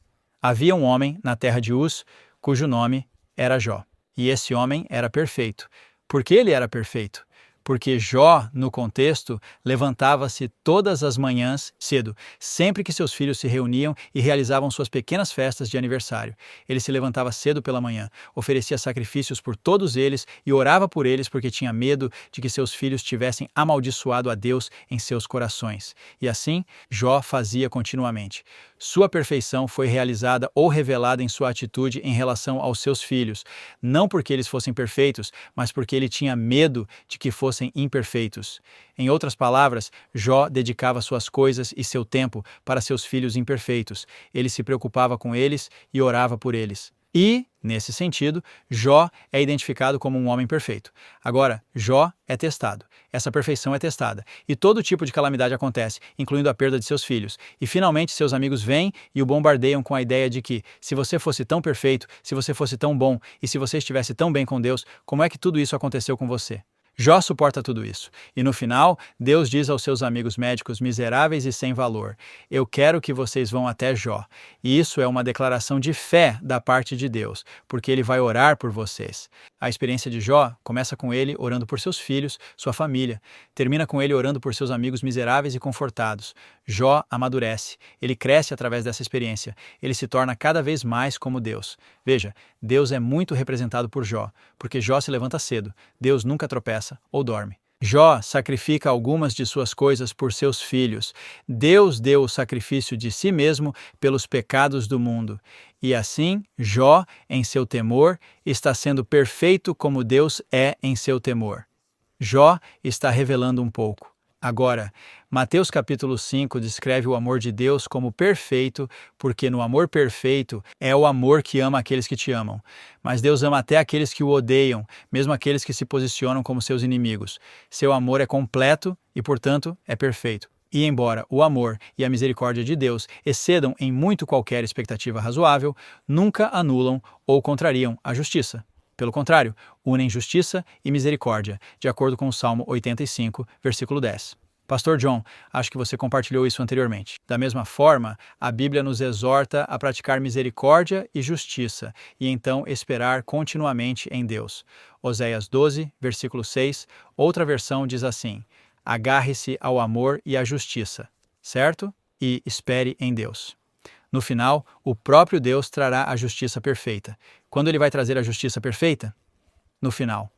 Havia um homem na terra de Uz, cujo nome era Jó. E esse homem era perfeito. Por que ele era perfeito? Porque Jó, no contexto, levantava-se todas as manhãs cedo, sempre que seus filhos se reuniam e realizavam suas pequenas festas de aniversário. Ele se levantava cedo pela manhã, oferecia sacrifícios por todos eles e orava por eles porque tinha medo de que seus filhos tivessem amaldiçoado a Deus em seus corações. E assim, Jó fazia continuamente. Sua perfeição foi realizada ou revelada em sua atitude em relação aos seus filhos, não porque eles fossem perfeitos, mas porque ele tinha medo de que fossem imperfeitos. Em outras palavras, Jó dedicava suas coisas e seu tempo para seus filhos imperfeitos. Ele se preocupava com eles e orava por eles. E, nesse sentido, Jó é identificado como um homem perfeito. Agora, Jó é testado. Essa perfeição é testada. E todo tipo de calamidade acontece, incluindo a perda de seus filhos. E, finalmente, seus amigos vêm e o bombardeiam com a ideia de que, se você fosse tão perfeito, se você fosse tão bom e se você estivesse tão bem com Deus, como é que tudo isso aconteceu com você? Jó suporta tudo isso. E no final, Deus diz aos seus amigos médicos miseráveis e sem valor: eu quero que vocês vão até Jó. E isso é uma declaração de fé da parte de Deus, porque ele vai orar por vocês. A experiência de Jó começa com ele orando por seus filhos, sua família. Termina com ele orando por seus amigos miseráveis e confortados. Jó amadurece. Ele cresce através dessa experiência. Ele se torna cada vez mais como Deus. Veja, Deus é muito representado por Jó, porque Jó se levanta cedo. Deus nunca tropeça ou dorme. Jó sacrifica algumas de suas coisas por seus filhos. Deus deu o sacrifício de si mesmo pelos pecados do mundo. E assim, Jó, em seu temor, está sendo perfeito como Deus é em seu temor. Jó está revelando um pouco. Agora, Mateus capítulo 5 descreve o amor de Deus como perfeito, porque no amor perfeito é o amor que ama aqueles que te amam. Mas Deus ama até aqueles que o odeiam, mesmo aqueles que se posicionam como seus inimigos. Seu amor é completo e, portanto, é perfeito. E embora o amor e a misericórdia de Deus excedam em muito qualquer expectativa razoável, nunca anulam ou contrariam a justiça. Pelo contrário, unem justiça e misericórdia, de acordo com o Salmo 85, versículo 10. Pastor John, acho que você compartilhou isso anteriormente. Da mesma forma, a Bíblia nos exorta a praticar misericórdia e justiça, e então esperar continuamente em Deus. Oséias 12, versículo 6, outra versão diz assim: agarre-se ao amor e à justiça, certo? E espere em Deus. No final, o próprio Deus trará a justiça perfeita. Quando ele vai trazer a justiça perfeita? No final.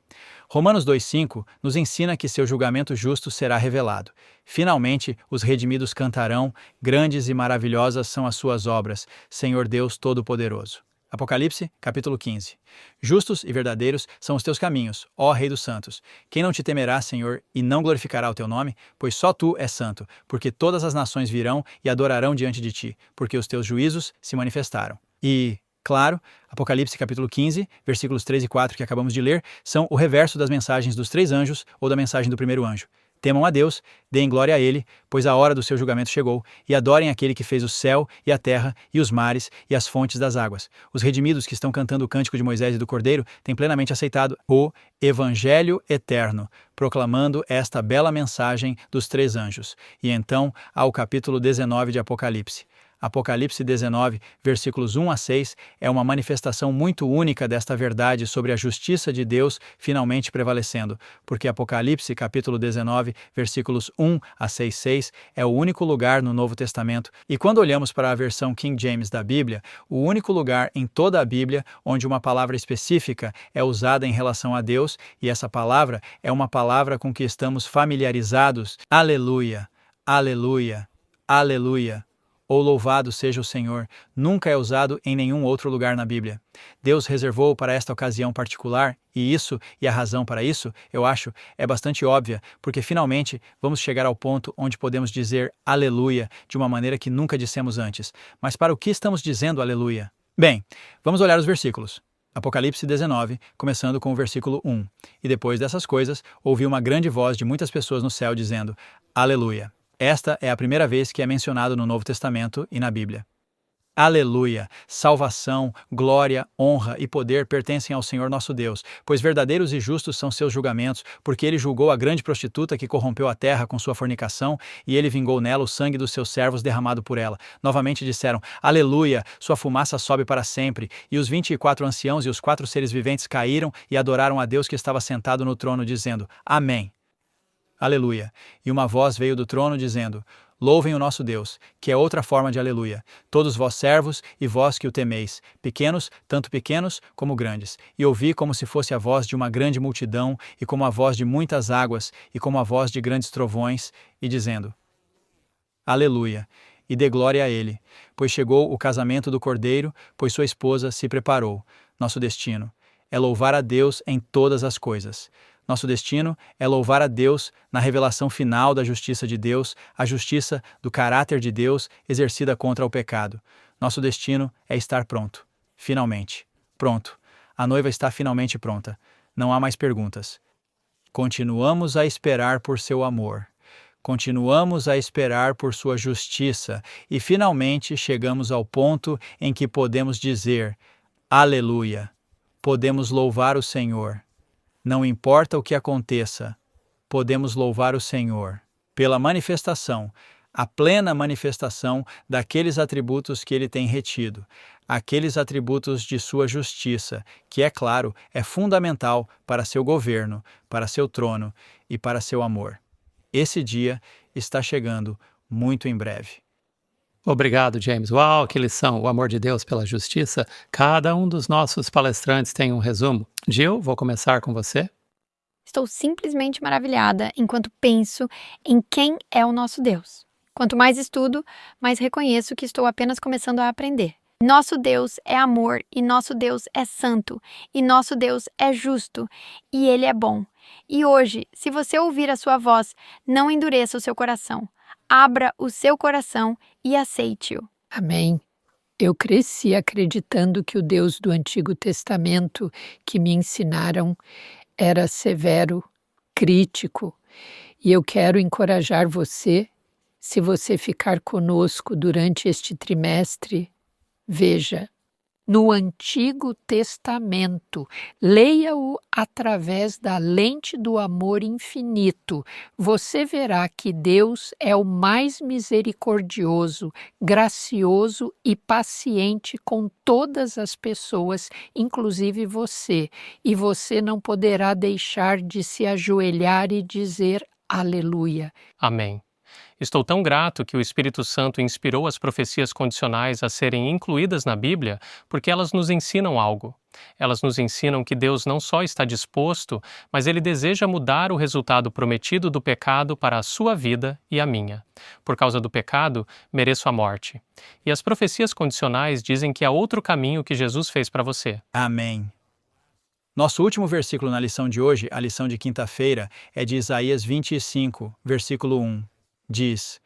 Romanos 2,5 nos ensina que seu julgamento justo será revelado. Finalmente, os redimidos cantarão: grandes e maravilhosas são as suas obras, Senhor Deus Todo-Poderoso. Apocalipse, capítulo 15. Justos e verdadeiros são os teus caminhos, ó Rei dos Santos. Quem não te temerá, Senhor, e não glorificará o teu nome? Pois só tu és santo, porque todas as nações virão e adorarão diante de ti, porque os teus juízos se manifestaram. E, claro, Apocalipse capítulo 15, versículos 3 e 4 que acabamos de ler, são o reverso das mensagens dos 3 anjos ou da mensagem do primeiro anjo. Temam a Deus, deem glória a Ele, pois a hora do seu julgamento chegou, e adorem aquele que fez o céu e a terra e os mares e as fontes das águas. Os redimidos que estão cantando o cântico de Moisés e do Cordeiro têm plenamente aceitado o Evangelho eterno, proclamando esta bela mensagem dos 3 anjos. E então há o capítulo 19 de Apocalipse. Apocalipse 19, versículos 1 a 6, é uma manifestação muito única desta verdade sobre a justiça de Deus finalmente prevalecendo, porque Apocalipse capítulo 19, versículos 1 a 6,6 é o único lugar no Novo Testamento, e quando olhamos para a versão King James da Bíblia, o único lugar em toda a Bíblia onde uma palavra específica é usada em relação a Deus, e essa palavra é uma palavra com que estamos familiarizados. Aleluia, aleluia, aleluia. ou louvado seja o Senhor nunca é usado em nenhum outro lugar na Bíblia. Deus reservou para esta ocasião particular, e a razão para isso, eu acho, é bastante óbvia, porque finalmente vamos chegar ao ponto onde podemos dizer aleluia de uma maneira que nunca dissemos antes. Mas para o que estamos dizendo aleluia? Bem, vamos olhar os versículos. Apocalipse 19, começando com o versículo 1. E depois dessas coisas, ouvi uma grande voz de muitas pessoas no céu dizendo, aleluia. Esta é a primeira vez que é mencionado no Novo Testamento e na Bíblia. Aleluia! Salvação, glória, honra e poder pertencem ao Senhor nosso Deus, pois verdadeiros e justos são seus julgamentos, porque ele julgou a grande prostituta que corrompeu a terra com sua fornicação, e ele vingou nela o sangue dos seus servos derramado por ela. Novamente disseram, aleluia! Sua fumaça sobe para sempre. E os 24 anciãos e os 4 seres viventes caíram e adoraram a Deus que estava sentado no trono, dizendo, amém. Aleluia! E uma voz veio do trono dizendo, louvem o nosso Deus, que é outra forma de aleluia, todos vós servos e vós que o temeis, pequenos, tanto pequenos como grandes. E ouvi como se fosse a voz de uma grande multidão, e como a voz de muitas águas, e como a voz de grandes trovões, e dizendo, aleluia, e dê glória a ele, pois chegou o casamento do Cordeiro, pois sua esposa se preparou. Nosso destino é louvar a Deus em todas as coisas. Nosso destino é louvar a Deus na revelação final da justiça de Deus, a justiça do caráter de Deus exercida contra o pecado. Nosso destino é estar pronto. Finalmente. Pronto. A noiva está finalmente pronta. Não há mais perguntas. Continuamos a esperar por seu amor. Continuamos a esperar por sua justiça e finalmente chegamos ao ponto em que podemos dizer, aleluia. Podemos louvar o Senhor. Não importa o que aconteça, podemos louvar o Senhor pela manifestação, a plena manifestação daqueles atributos que ele tem retido, aqueles atributos de sua justiça, que, é claro, é fundamental para seu governo, para seu trono e para seu amor. Esse dia está chegando muito em breve. Obrigado, James. Uau, que lição! O amor de Deus pela justiça. Cada um dos nossos palestrantes tem um resumo. Jill, vou começar com você. Estou simplesmente maravilhada enquanto penso em quem é o nosso Deus. Quanto mais estudo, mais reconheço que estou apenas começando a aprender. Nosso Deus é amor, e nosso Deus é santo, e nosso Deus é justo, e Ele é bom. E hoje, se você ouvir a sua voz, não endureça o seu coração. Abra o seu coração e aceite-o. Amém. Eu cresci acreditando que o Deus do Antigo Testamento que me ensinaram era severo, crítico, e eu quero encorajar você, se você ficar conosco durante este trimestre, veja, no Antigo Testamento, leia-o através da lente do amor infinito. Você verá que Deus é o mais misericordioso, gracioso e paciente com todas as pessoas, inclusive você, e você não poderá deixar de se ajoelhar e dizer aleluia. Amém. Estou tão grato que o Espírito Santo inspirou as profecias condicionais a serem incluídas na Bíblia, porque elas nos ensinam algo. Elas nos ensinam que Deus não só está disposto, mas Ele deseja mudar o resultado prometido do pecado para a sua vida e a minha. Por causa do pecado, mereço a morte. E as profecias condicionais dizem que há outro caminho que Jesus fez para você. Amém. Nosso último versículo na lição de hoje, a lição de quinta-feira, é de Isaías 25, versículo 1. Diz,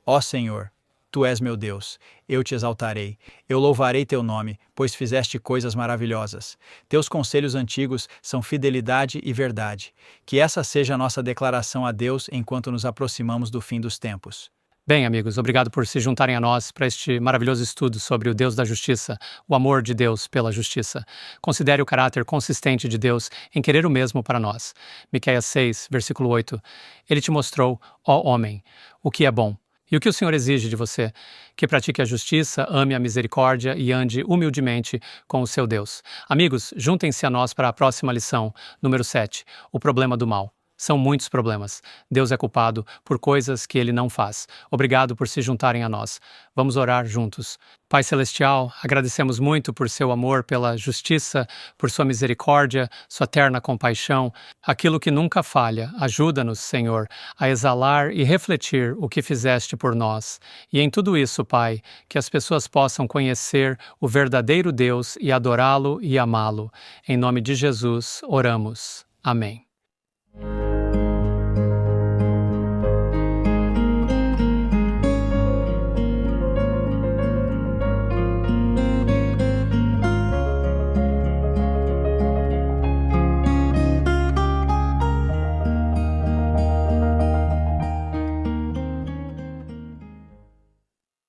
ó Senhor, Tu és meu Deus, eu te exaltarei, eu louvarei teu nome, pois fizeste coisas maravilhosas. Teus conselhos antigos são fidelidade e verdade. Que essa seja a nossa declaração a Deus enquanto nos aproximamos do fim dos tempos. Bem, amigos, obrigado por se juntarem a nós para este maravilhoso estudo sobre o Deus da justiça, o amor de Deus pela justiça. Considere o caráter consistente de Deus em querer o mesmo para nós. Miqueias 6, versículo 8. Ele te mostrou, ó homem, o que é bom. E o que o Senhor exige de você? Que pratique a justiça, ame a misericórdia e ande humildemente com o seu Deus. Amigos, juntem-se a nós para a próxima lição, número 7, o problema do mal. São muitos problemas. Deus é culpado por coisas que Ele não faz. Obrigado por se juntarem a nós. Vamos orar juntos. Pai Celestial, agradecemos muito por seu amor, pela justiça, por sua misericórdia, sua terna compaixão, aquilo que nunca falha. Ajuda-nos, Senhor, a exalar e refletir o que fizeste por nós. E em tudo isso, Pai, que as pessoas possam conhecer o verdadeiro Deus e adorá-lo e amá-lo. Em nome de Jesus, oramos. Amém.